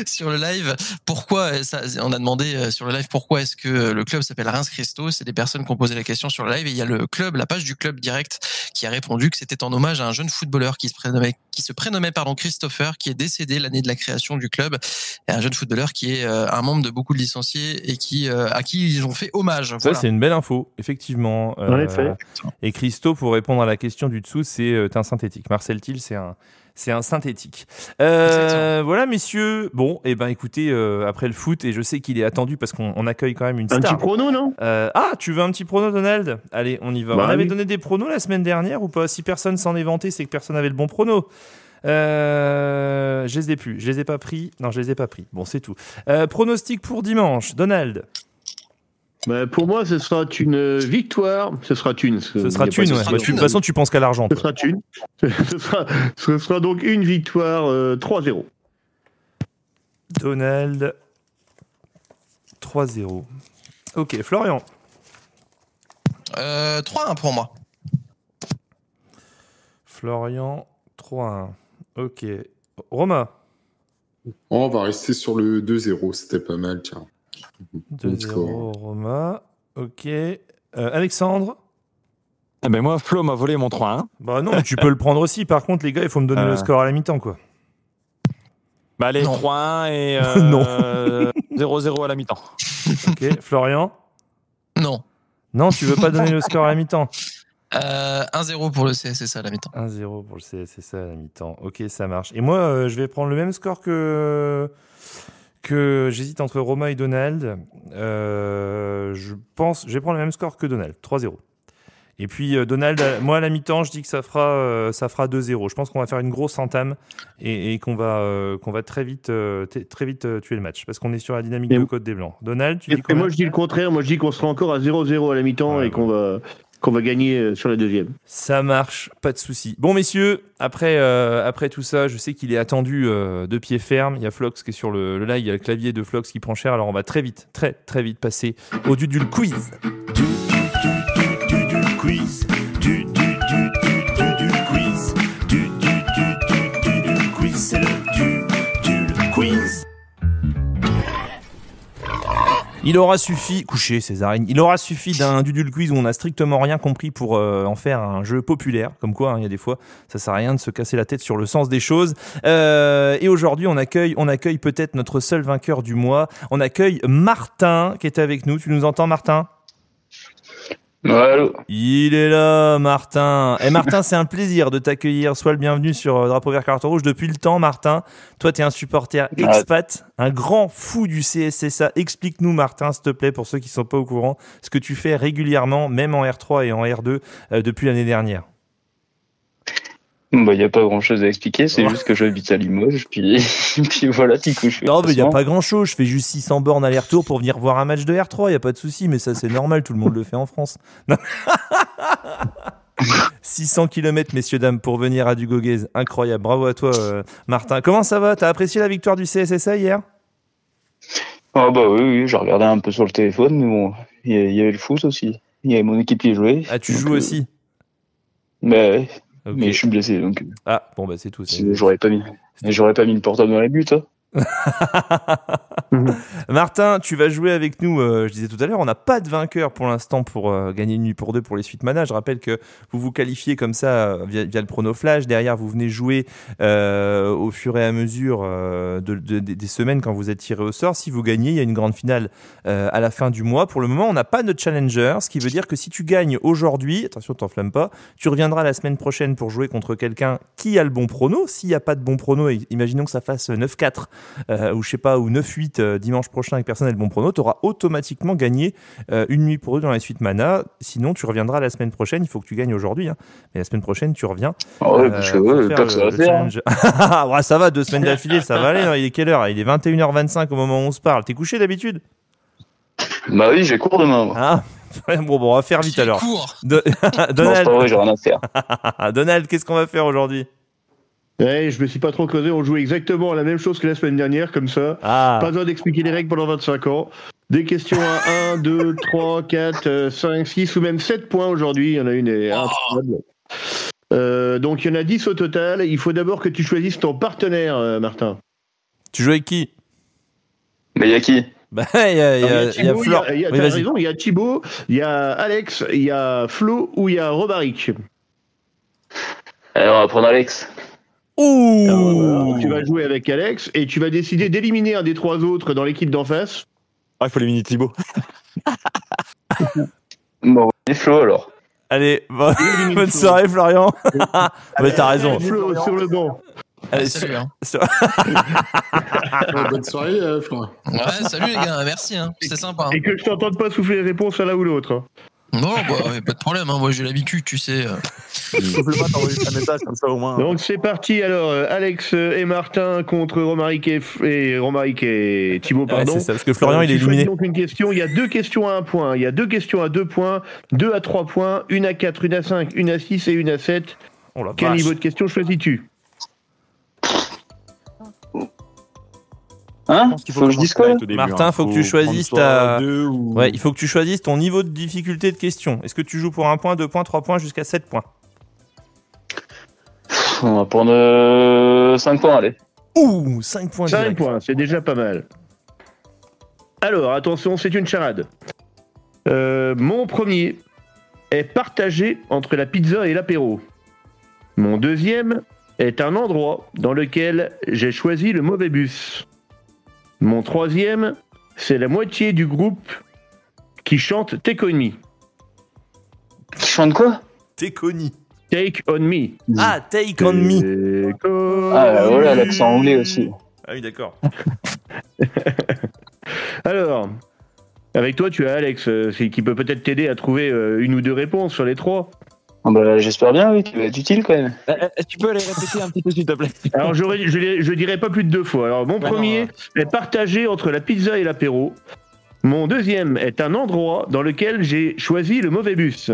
sur le live. Pourquoi ça, on a demandé sur le live pourquoi est-ce que le club s'appelle Reims Christo. C'est des personnes qui ont posé la question sur le live, et il y a le club, la page du club direct, qui a répondu que c'était en hommage à un jeune footballeur qui se prénommait Christopher, qui est décédé l'année de la création du club, et un jeune footballeur qui est un membre de beaucoup de licenciés et à qui ils ont fait hommage. Ça, c'est une belle info, effectivement. Et Christo, pour répondre à la question du dessous, c'est un synthétique. Marcel Thiel, c'est un synthétique. Voilà, messieurs. Bon, et ben écoutez, après le foot, et je sais qu'il est attendu parce qu'on accueille quand même une star. Un petit prono, non? Tu veux un petit prono, Donald? Allez, on y va. On avait donné des pronos la semaine dernière ou pas? Si personne s'en est vanté, c'est que personne n'avait le bon prono. Je les ai plus. Je les ai pas pris. Non, je les ai pas pris. Bon, c'est tout. Pronostic pour dimanche, Donald. Pour moi, ce sera une victoire. Ce sera une. Ce sera une, ouais. De toute façon, tu penses qu'à l'argent. Ce sera une. Ce sera donc une victoire 3-0. Donald, 3-0. Ok, Florian. 3-1 pour moi. Florian, 3-1. Ok. Romain. On va rester sur le 2-0. C'était pas mal, tiens. 2-0, Romain. Ok. Alexandre. Moi, Flo m'a volé mon 3-1. Bah non, tu peux le prendre aussi. Par contre, les gars, il faut me donner le score à la mi-temps, quoi. Allez, 3-1 et non. 0-0 à la mi-temps. Ok. Florian. Non, tu veux pas donner le score à la mi-temps? 1-0 pour le CSSA à la mi-temps. 1-0 pour le CSSA à la mi-temps. Ok, ça marche. Et moi, je vais prendre le même score que j'hésite entre Romain et Donald. Je vais prendre le même score que Donald, 3-0. Et puis Donald, moi à la mi-temps, je dis que ça fera 2-0. Je pense qu'on va faire une grosse entame et qu'on va très vite tuer le match parce qu'on est sur la dynamique de Côte des Blancs. Donald, tu dis quoi? Moi je dis le contraire. Moi je dis qu'on sera encore à 0-0 à la mi-temps et qu'on va gagner sur la deuxième. Ça marche, pas de souci. Bon, messieurs, après tout ça, je sais qu'il est attendu de pied ferme. Il y a Flox qui est sur le live, il y a le clavier de Flox qui prend cher. Alors, on va très vite passer au Dudul Quiz. Dudul Quiz. Dudul Quiz. Dudul Quiz. C'est le Dudul Quiz. Il aura suffi, coucher Césarine, il aura suffi d'un Dudul Quiz où on n'a strictement rien compris pour en faire un jeu populaire, comme quoi il y a des fois ça sert à rien de se casser la tête sur le sens des choses. Et aujourd'hui on accueille peut-être notre seul vainqueur du mois, on accueille Martin qui est avec nous. Tu nous entends, Martin? Allô. Il est là, Martin. Et Martin, c'est un plaisir de t'accueillir. Sois le bienvenu sur Drapeau Vert Carton Rouge depuis le temps, Martin. Toi, tu es un supporter expat, un grand fou du CSSA. Explique-nous, Martin, s'il te plaît, pour ceux qui ne sont pas au courant, ce que tu fais régulièrement, même en R3 et en R2, depuis l'année dernière. Il n'y a pas grand-chose à expliquer, c'est juste que j'habite à Limoges, puis voilà, petit coup. Non, mais il n'y a pas grand-chose, je fais juste 600 bornes aller-retour pour venir voir un match de R3, il n'y a pas de souci, mais ça c'est normal, tout le monde le fait en France. 600 km, messieurs, dames, pour venir à Dugoguez, incroyable, bravo à toi, Martin. Comment ça va? T'as apprécié la victoire du CSSA hier? Oui, j'ai regardé un peu sur le téléphone, mais bon, il y avait le foot aussi, il y avait mon équipe qui jouait. Ah, tu joues aussi? Ouais. Okay. Mais je suis blessé, donc. Ah, bon, c'est tout. J'aurais pas mis le portable dans les buts, hein. Martin, tu vas jouer avec nous. Je disais tout à l'heure, on n'a pas de vainqueur pour l'instant pour gagner une nuit pour deux pour les suites mana. Je rappelle que vous vous qualifiez comme ça via le prono flash. Derrière, vous venez jouer au fur et à mesure des semaines quand vous êtes tiré au sort. Si vous gagnez, il y a une grande finale à la fin du mois. Pour le moment, on n'a pas de challenger, ce qui veut dire que si tu gagnes aujourd'hui, attention, t'enflamme pas, tu reviendras la semaine prochaine pour jouer contre quelqu'un qui a le bon prono. S'il n'y a pas de bon prono, imaginons que ça fasse 9-4 ou je sais pas, ou 9-8 dimanche prochain avec personne et le bon prono, tu auras automatiquement gagné une nuit pour deux dans la suite mana. Sinon, tu reviendras la semaine prochaine. Il faut que tu gagnes aujourd'hui, hein. Mais la semaine prochaine, tu reviens. Parce que ça va faire. Ouais, ça va, 2 semaines d'affilée, ça va aller. Non, il est quelle heure? Il est 21h25 au moment où on se parle. T'es couché d'habitude? Bah oui, j'ai cours demain. Moi. Ah, bon, on va faire vite alors. Donald, non, c'est pas vrai, j'ai rien à faire. Donald, qu'est-ce qu'on va faire aujourd'hui? Ouais, je me suis pas trop creusé, on joue exactement la même chose que la semaine dernière, comme ça. Pas besoin d'expliquer les règles pendant 25 ans. Des questions à 1, 2, 3, 4, 5, 6 ou même 7 points aujourd'hui. Il y en a une et incroyable. Donc il y en a 10 au total. Il faut d'abord que tu choisisses ton partenaire, Martin. Tu joues avec qui? Mais il y a qui? Bah, il y a Flore. T'as raison, il y a Thibaut, il y a Alex, il y a Flo ou il y a Romaric. Alors on va prendre Alex. Ouh. Tu vas jouer avec Alex et tu vas décider d'éliminer un des 3 autres dans l'équipe d'en face. Ah, il faut éliminer Thibaut. Bon, c'est Flo alors. Allez, bonne soirée Florian. Mais t'as raison. Flo sur le banc. Allez, salut. Bonne soirée, Florian. Ouais, salut les gars, merci, hein. C'était sympa. Hein. Et que je t'entende pas souffler les réponses à l'un ou l'autre. Hein. Non, pas de problème, hein. Moi j'ai l'habitude, tu sais. Donc c'est parti alors, Alex et Martin contre Romaric et Thibaut, pardon. C'est ça, parce que Florian il est éliminé. Donc une question, il y a 2 questions à 1 point, il y a 2 questions à 2 points, 2 à 3 points, 1 à 4, 1 à 5, 1 à 6 et 1 à 7. Quel niveau de question choisis-tu? Hein? Faut que je dise quoi? Martin, faut que tu choisisses Ouais, il faut que tu choisisses ton niveau de difficulté de question. Est-ce que tu joues pour 1 point, 2 points, 3 points jusqu'à 7 points? On va prendre 5 points, allez. Ouh, 5 points. 5 points, c'est déjà pas mal. Alors, attention, c'est une charade. Mon premier est partagé entre la pizza et l'apéro. Mon deuxième est un endroit dans lequel j'ai choisi le mauvais bus. Mon troisième, c'est la moitié du groupe qui chante Take On Me. Qui chante quoi? Take On Me. Take On Me. Ah, Take On Me. Ah, voilà, l'accent anglais aussi. Ah oui, d'accord. Alors, avec toi, tu as Alex, qui peut peut-être t'aider à trouver 1 ou 2 réponses sur les 3. Ah bah, j'espère bien, oui, tu vas être utile quand même. Tu peux aller répéter un petit peu, s'il te plaît? Alors, je dirais pas plus de 2 fois. Alors, mon premier est partagé entre la pizza et l'apéro. Mon deuxième est un endroit dans lequel j'ai choisi le mauvais bus.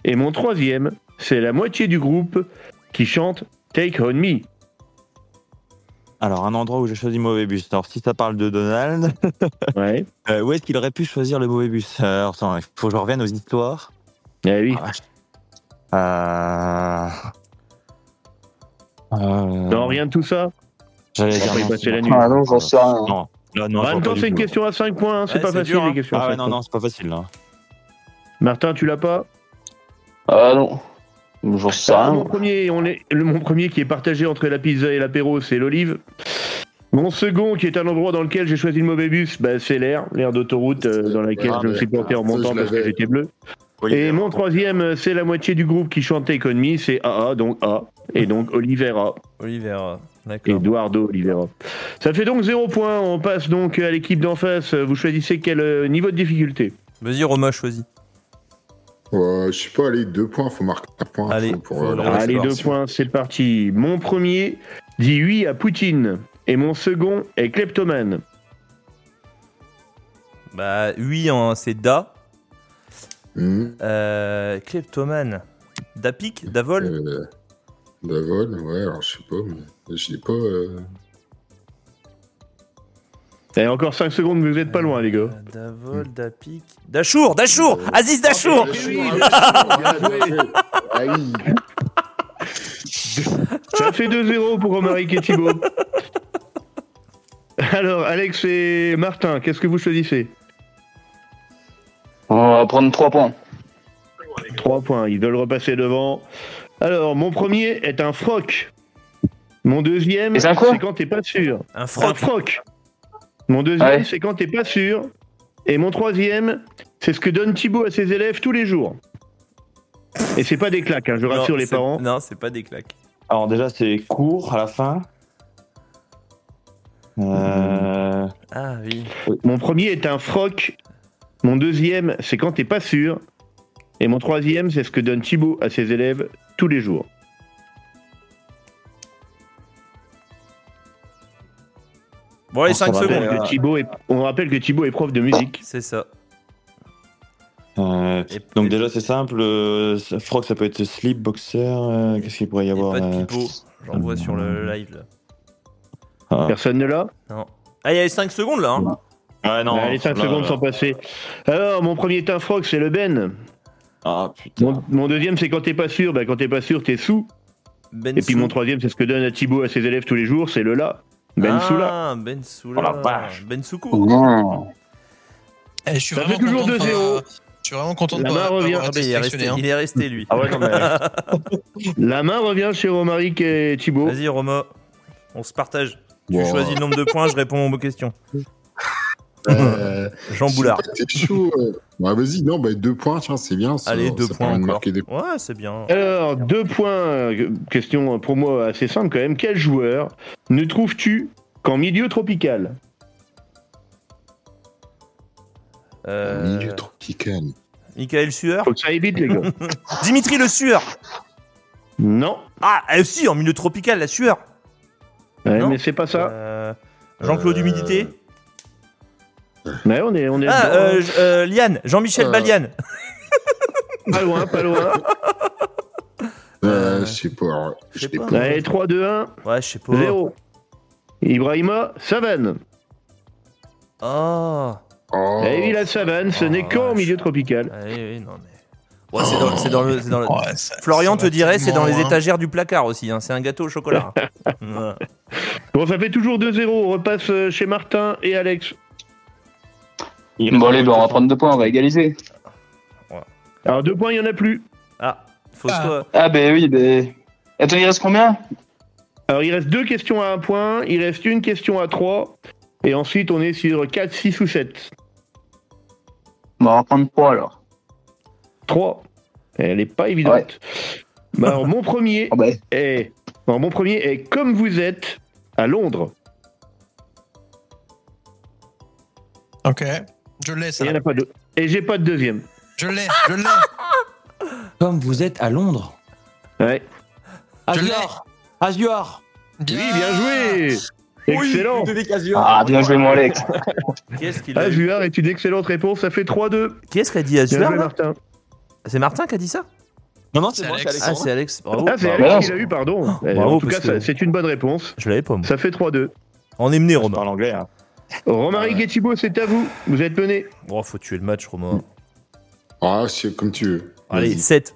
Et mon troisième, c'est la moitié du groupe qui chante Take On Me. Alors, un endroit où j'ai choisi le mauvais bus. Alors, si ça parle de Donald, ouais. Où est-ce qu'il aurait pu choisir le mauvais bus? Alors, attends, il faut que je revienne aux histoires. Ah oui. Non, rien de tout ça. J'allais dire passer la nuit. Ah non, j'en sais rien. Non. En même temps, c'est une question à 5 points, hein. C'est pas facile, les questions. Ah ouais, non, c'est pas facile, là. Martin, tu l'as pas? Ah non. J'en sais rien. Mon premier qui est partagé entre la pizza et l'apéro, c'est l'olive. Mon second, qui est un endroit dans lequel j'ai choisi le mauvais bus, c'est l'air d'autoroute dans laquelle je me suis planté en montant parce que j'étais bleu. Oui, et mon troisième, c'est la moitié du groupe qui chante Take On Me, c'est AA, donc A, et donc Olivera. Olivera, d'accord. Eduardo Olivera. Ça fait donc 0 points, on passe donc à l'équipe d'en face. Vous choisissez quel niveau de difficulté? Vas-y, Romain, choisis. Je sais pas, allez, 2 points, faut marquer un point. Allez, allez 2 points, c'est parti. Mon premier dit oui à Poutine, et mon second est kleptomane. Bah, oui, c'est Da. Kleptomane. Dapic, Davol Davol, ouais, alors je sais pas, mais je l'ai pas. Et encore 5 secondes, mais vous êtes pas loin, les gars. Davol, Dapic. Dachour Aziz Dachour. Ça fait 2-0 pour Romaric et Thibaut. Alors, Alex et Martin, qu'est-ce que vous choisissez? On va prendre 3 points. 3 points, ils veulent repasser devant. Alors, mon premier est un froc. Mon deuxième, c'est quand t'es pas sûr. Un froc. Mon deuxième, c'est quand t'es pas sûr. Et mon troisième, c'est ce que donne Thibaut à ses élèves tous les jours. Et c'est pas des claques, hein, je rassure les parents. Non, c'est pas des claques. Alors déjà, c'est court à la fin. Ah oui. Mon premier est un froc. Mon deuxième, c'est quand t'es pas sûr. Et mon troisième, c'est ce que donne Thibaut à ses élèves tous les jours. Bon, les 5 secondes. On rappelle que Thibaut est prof de musique. C'est ça. Donc déjà, c'est simple. Frog, ça peut être slip, boxer. Qu'est-ce qu'il pourrait y avoir? Pas de pipeau. J'en vois sur le live là. Ah. Personne ne l'a? Non. Ah, il y a les 5 secondes là. Hein. Ouais, non. Les 5 secondes sont passées. Alors, mon premier est un frog, c'est le Ben. Ah, putain. Mon deuxième, c'est quand t'es pas sûr. Quand t'es pas sûr, t'es sous. Ben Et puis mon troisième, c'est ce que donne à Thibaut à ses élèves tous les jours, c'est le là. Ben Soula. Ah, Ben Soula. Oh la vache. Ben Soukou. Non. Je suis Ça vraiment fait toujours content 2-0. Je suis vraiment content de La pas main revient. avoir été sélectionné, hein. Il est resté lui. Ah ouais, non, mais. La main revient chez Romaric et Thibaut. Vas-y, Roma. On se partage. Tu Wow. choisis le nombre de points, je réponds aux questions. Jean Boulard. T'es chaud. Bah, vas-y, non, 2 points, tiens, c'est bien. Ça, Allez, 2 ça points permet de encore. marquer des points. Ouais, c'est bien. Alors, 2 points. Question pour moi assez simple quand même. Quel joueur ne trouves-tu qu'en milieu tropical? Milieu tropical. Michael Sueur. Faut que ça évite, les gars. Dimitri Le Sueur. Non. Ah, si, en milieu tropical, la sueur. Ouais, Non. mais c'est pas ça. Jean-Claude Humidité. Mais on est Ah, dedans. Liane. Jean-Michel Baliane. Pas loin, pas loin. Je sais pas. je sais Je l'ai pas. pas. Allez, 3, 2, 1. Ouais, je sais pas. 0. Ibrahima, Savane. Oh. Oh. Eh oui, la savane, ce n'est qu'en milieu tropical. Oui, non, mais. Ouais, c'est dans le. Ouais, Florian ça te va dirait, c'est dans les tellement, hein. étagères du placard aussi. Hein. C'est un gâteau au chocolat. Ouais. Bon, ça fait toujours 2-0. On repasse chez Martin et Alex. Bon, allez, on va prendre 2 points, on va égaliser. Alors, 2 points, il n'y en a plus. Ah, fausse-toi. Ah, ben oui, ben. Attends, il reste combien? Alors, il reste 2 questions à 1 point. Il reste une question à 3. Et ensuite, on est sur 4, 6 ou 7. Bon, on va prendre 3 alors. 3. Elle n'est pas évidente. Ouais. Bah, alors, mon premier Oh, ben. est Comme vous êtes à Londres. Ok, je l'ai ça. Il n'y en a pas deux. Et j'ai pas de deuxième. Je l'ai. Comme vous êtes à Londres. Ouais. Azuar. Oui, bien joué. Excellent. Ah, bien joué, mon Alex. Qui est-ce qui l'a eu Azuar est une excellente réponse. Ça fait 3-2. Qui est-ce qui a dit Bien Azuar joué, là Martin. C'est Martin qui a dit ça? Non, C'est moi, Alex. c'est Ah, Alexandre. c'est Alex. Bravo. Ah, c'est Bah, Alex qui l'a eu, pardon. Bravo, En tout cas, parce que- c'est une bonne réponse. Je l'avais pas, moi. Ça fait 3-2. On est mené, Je Romain. parle anglais. Hein. Romaric et Thibaut, c'est à vous. Vous êtes menés. Bon, faut tuer le match, Romain. Ah, c'est comme tu veux. Allez, Vas-y. 7.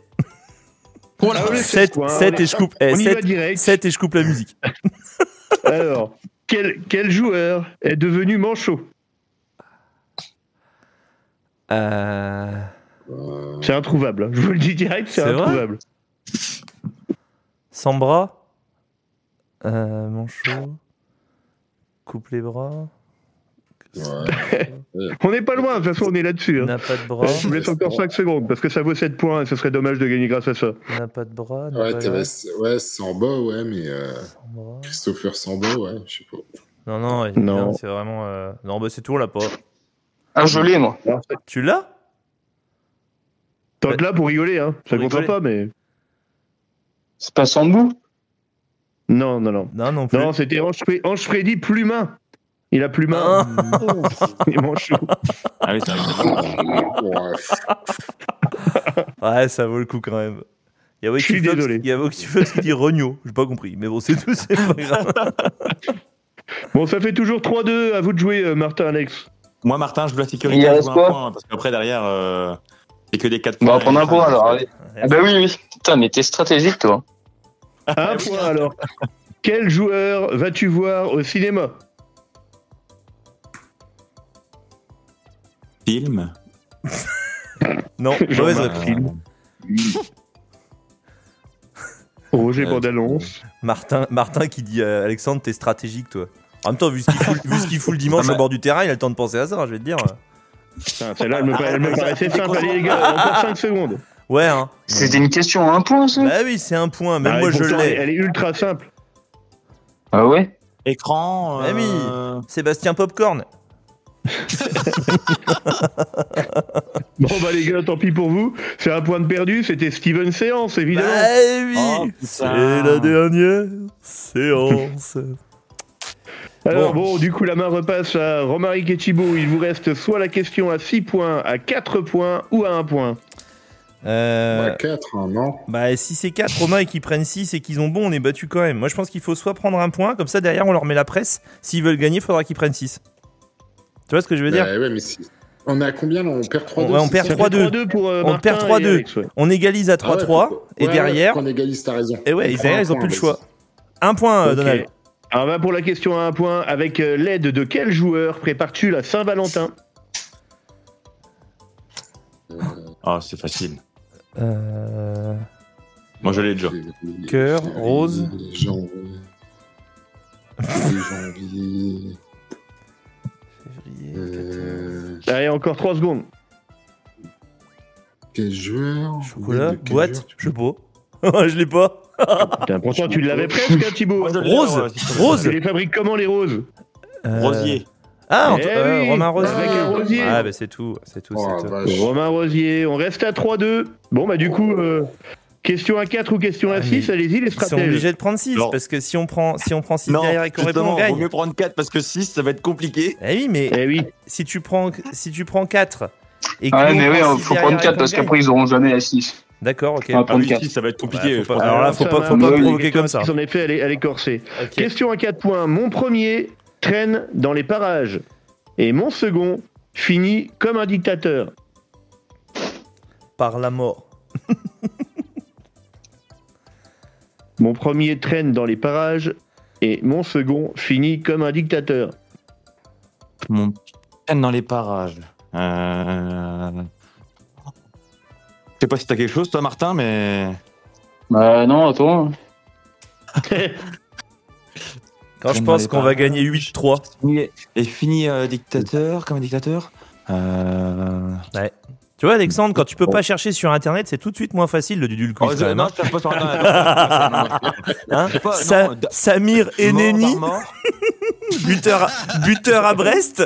Oh là, Ah ouais, 7 quoi, 7 et je coupe. On y va direct. 7 et je coupe la musique. Alors, quel joueur est devenu manchot? C'est introuvable. Hein. Je vous le dis direct, c'est C'est vrai introuvable. Sans bras. Manchot. Coupe les bras. Ouais. On n'est pas loin, de toute façon, on est là-dessus. Hein. N'a pas de bras. Je vous laisse encore 5 secondes, parce que ça vaut 7 points et ce serait dommage de gagner grâce à ça. N'a pas de bras. n'a Ouais, pas t'avais... de- ouais, Samba, ouais, mais Sans bras. Christopher Samba, ouais, je sais pas. Non, non, Non. c'est vraiment. Non, bah c'est tout, on l'a pas. Ah, je l'ai, moi. Alors, Tu l'as? tente là pour rigoler, hein. Ça Pour comptera rigoler. pas, mais. C'est pas Sambou? Non. Non, non plus. Non, c'était Ange Freddy Plumin. Il a Plumin. Il est manchot. Ah oui, c'est vrai. Ouais. Ouais, ça vaut le coup quand même. Il y a Je suis désolé. Il y a Wauky Fox qui dit Regnault. J'ai pas compris. Mais bon, c'est tout, c'est pas grave. Bon, ça fait toujours 3-2. À vous de jouer, Martin, Alex. Moi, Martin, je veux la sécurité. Il je reste veux un quoi point, parce qu'après, derrière, c'est que des 4 Bon, points. on va prendre un point alors, allez. Ah, bah oui. Putain, mais t'es stratégique, toi. Un point alors. Quel joueur vas-tu voir au cinéma? Film. Non, mauvaise réponse. Roger Bande-Annonce. Martin qui dit Alexandre, t'es stratégique, toi. En même temps, vu ce qu'il fout le dimanche au bord du terrain, il a le temps de penser à ça, je vais te dire. Putain, celle-là, elle me paraissait simple. Allez, les gars, encore 5 secondes. Ouais, hein. C'était une question à un point, ça? Bah oui, c'est un point. Même moi, je l'ai. Elle est ultra simple. Ah ouais? Écran. Ah oui, Sébastien Popcorn. Bon bah les gars, tant pis pour vous. C'est un point de perdu, c'était Steven Séance, évidemment. Bah oui, c'est la dernière séance. Alors bon, du coup la main repasse à Romaric et Thibaut. Il vous reste soit la question à 6 points, à 4 points ou à 1 point. 4, hein, non? Bah si c'est 4, Romain, et qu'ils prennent 6 et qu'ils ont bon, on est battu quand même. Moi je pense qu'il faut soit prendre un point, comme ça derrière on leur met la presse. S'ils veulent gagner, il faudra qu'ils prennent 6. Tu vois ce que je veux dire? Ouais, mais si... On est à combien là? On perd 3-2. Ouais, on perd 3-2. On perd 3-2. On égalise à 3-3. Et derrière. On égalise, t'as raison. Et ouais, derrière, ils ont plus le choix. Un point, Donald. Alors, on va pour la question à 1 point. Avec l'aide de quel joueur prépares-tu la Saint-Valentin? Ah, c'est facile. Moi, je l'ai déjà. Cœur, rose. Janvier. Allez, encore 3 secondes. Quel joueur? Chocolat, boîte, je sais pas. Je l'ai pas. Putain, pourtant, tu l'avais presque, hein, Thibaut. Rose. Tu les fabriques comment, les roses? Rosier. Ah, Romain Rosier. Avec un rosier. Ah, bah c'est tout. Romain Rosier. On reste à 3-2. Bon, bah du coup, question à 4 ou question à 6, allez-y, les stratèges. Ils sont obligés de prendre 6, parce que si on prend 6 derrière et qu'on répond, on gagne. Vaut mieux prendre 4 parce que 6, ça va être compliqué. Eh oui, mais si tu prends 4 et que mais oui, il faut prendre 4 parce qu'après ils auront jamais la 6. D'accord, ok. Ah oui, 6, ça va être compliqué. Ouais, alors là, faut pas provoquer comme ça. En effet, elle est corsée. Okay. Question à 4 points. Mon premier traîne dans les parages et mon second finit comme un dictateur. Par la mort. Mon premier traîne dans les parages et mon second finit comme un dictateur. Mon traîne dans les parages. Je sais pas si t'as quelque chose, toi, Martin, mais. Bah non, attends. Quand je pense qu'on va gagner 8-3. Et fini dictateur, comme un dictateur. Ouais. Tu vois, Alexandre, quand tu peux pas chercher sur Internet, c'est tout de suite moins facile le Dudul Quiz. Non, je cherche pas sur Internet. Samir Eneni, buteur à Brest.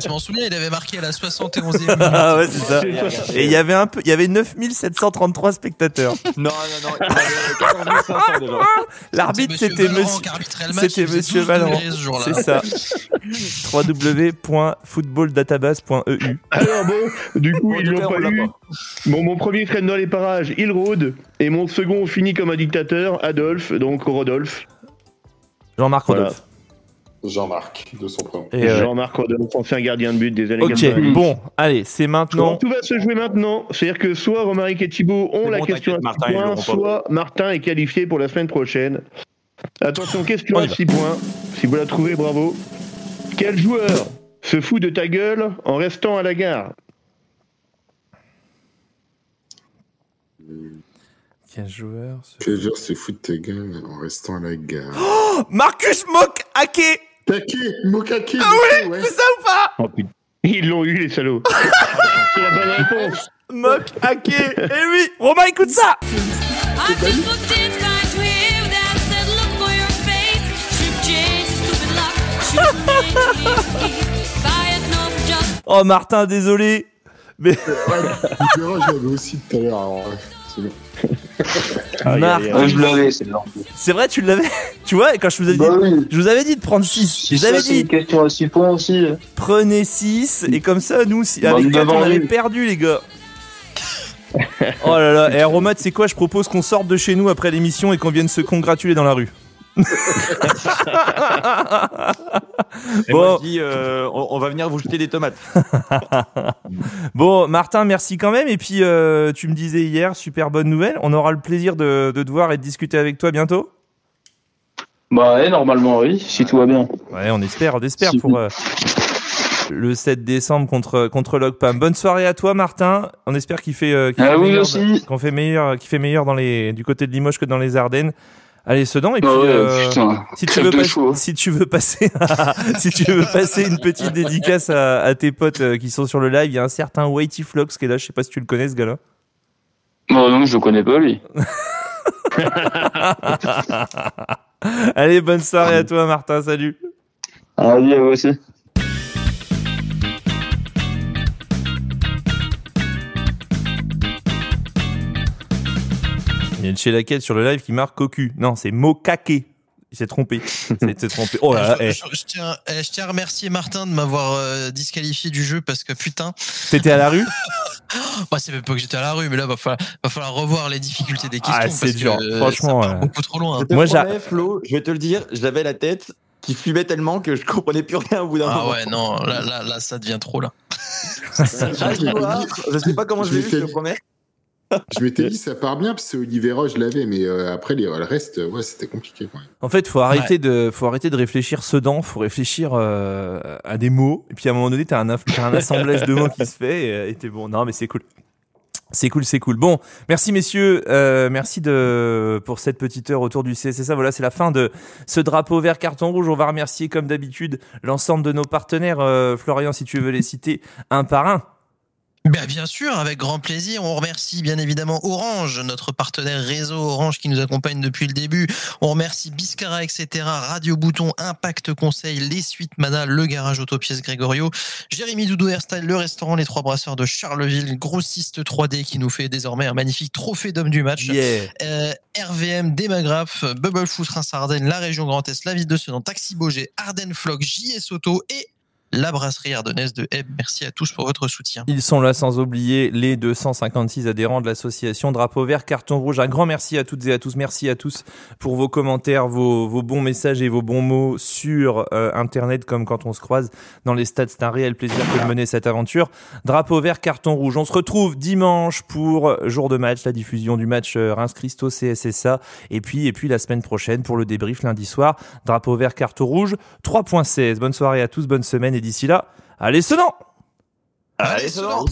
Je m'en souviens, il avait marqué à la 71e minute. Ah ouais, c'est ça. Et il y avait 9733 spectateurs. Non, il y avait 14 500 déjà. L'arbitre, c'était Monsieur Valorant. C'est ça. www.footballdatabase.eu. Alors bon, du coup, ils l'ont pas eu. Bon, mon premier traîne dans les parages, il rôde. Et mon second finit comme un dictateur, Adolphe, donc Rodolphe. Jean-Marc Rodolphe. Jean-Marc, de son prénom. Jean-Marc Rodolphe, ancien gardien de but des années 90. Ok, bon, allez, c'est maintenant. Tout va se jouer maintenant. C'est-à-dire que soit Romaric et Thibaut ont la question à 6 points, soit Martin est qualifié pour la semaine prochaine. Attention, question à 6 points. Si vous la trouvez, bravo. Quel joueur se fout de ta gueule en restant à la gare? Quel joueur se fout de ta gueule en restant à la gare? Oh, Marcus Mokake. Mokake. Ah oui, ouais. C'est ça ou pas? Oh putain, ils l'ont eu les salauds. C'est la bonne réponse. Mokake. Eh oui, Romain, écoute ça. Oh Martin, désolé. Mais je l'avais aussi tout à l'heure. Alors, c'est bon. Je l'avais, c'est là. C'est vrai, tu l'avais. Tu vois, quand je vous avais dit, je vous avais dit de prendre 6. Je vous avais dit. Une question à 6 points aussi. Prenez 6 et comme ça, nous, avec 4, on avait perdu, les gars. Oh là là. Et Romain, tu sais quoi? Je propose qu'on sorte de chez nous après l'émission et qu'on vienne se congratuler dans la rue. Bon, moi, je dis, on va venir vous jeter des tomates. Bon, Martin, merci quand même. Et puis, tu me disais hier, super bonne nouvelle. On aura le plaisir de te voir et de discuter avec toi bientôt. Bah ouais, normalement oui, si tout va bien. Ouais, on espère si pour le 7 décembre contre Lockpam. Bonne soirée à toi, Martin. On espère qu'il fait meilleur du côté de Limoges que dans les Ardennes. Allez, Sedan, et puis si tu veux passer une petite dédicace à tes potes qui sont sur le live, il y a un certain Whitey Flox qui est là, je sais pas si tu le connais ce gars-là. Non, je le connais pas lui. Allez, bonne soirée à toi, Martin, salut. Allez, à vous aussi. Il y a une chez laquelle sur le live qui marque Cocu. Non, c'est Mokake. Il s'est trompé. Oh là là. Je tiens à remercier Martin de m'avoir disqualifié du jeu parce que putain. T'étais à la rue? Bah, c'est même pas que j'étais à la rue, mais là, va falloir revoir les difficultés des questions. C'est dur. Franchement. Ça part beaucoup trop loin. Moi, Flo, je vais te le dire, j'avais la tête qui fumait tellement que je comprenais plus rien au bout d'un moment. Ah ouais, non, là, ça devient trop là. Je sais pas comment je l'ai vu, je te promets. Je m'étais dit ça part bien parce que Olivera je l'avais, mais après le reste c'était compliqué quand même. En fait faut arrêter de réfléchir Sedan, faut réfléchir à des mots et puis à un moment donné t'as un assemblage de mots qui se fait et t'es bon. Non mais c'est cool. C'est cool. Bon, merci messieurs, merci pour cette petite heure autour du CSSA. Voilà, c'est la fin de ce drapeau vert carton rouge. On va remercier comme d'habitude l'ensemble de nos partenaires. Florian, si tu veux les citer un par un. Bien sûr, avec grand plaisir. On remercie bien évidemment Orange, notre partenaire réseau Orange qui nous accompagne depuis le début. On remercie Biscara, etc., Radio Bouton, Impact Conseil, Les Suites Mana, le Garage Autopièce Grégorio, Jérémy Doudou Airstyle, le restaurant Les Trois Brasseurs de Charleville, Grossiste 3D qui nous fait désormais un magnifique trophée d'homme du match. RVM, Démagraphe, Bubble Foot Reims-Ardennes, la région Grand Est, la ville de Sedan, Taxi Beaugé, Ardennes Flock, JS Auto et la brasserie ardennaise de Hebb. Merci à tous pour votre soutien. Ils sont là sans oublier les 256 adhérents de l'association Drapeau Vert Carton Rouge. Un grand merci à toutes et à tous. Merci à tous pour vos commentaires, vos bons messages et vos bons mots sur Internet, comme quand on se croise dans les stades. C'est un réel plaisir que de mener cette aventure. Drapeau Vert Carton Rouge. On se retrouve dimanche pour jour de match, la diffusion du match Reims-Christo CSSA. Et puis la semaine prochaine pour le débrief lundi soir. Drapeau Vert Carton Rouge 3.16. Bonne soirée à tous, bonne semaine. Et d'ici là, allez Sedan! Allez Sedan!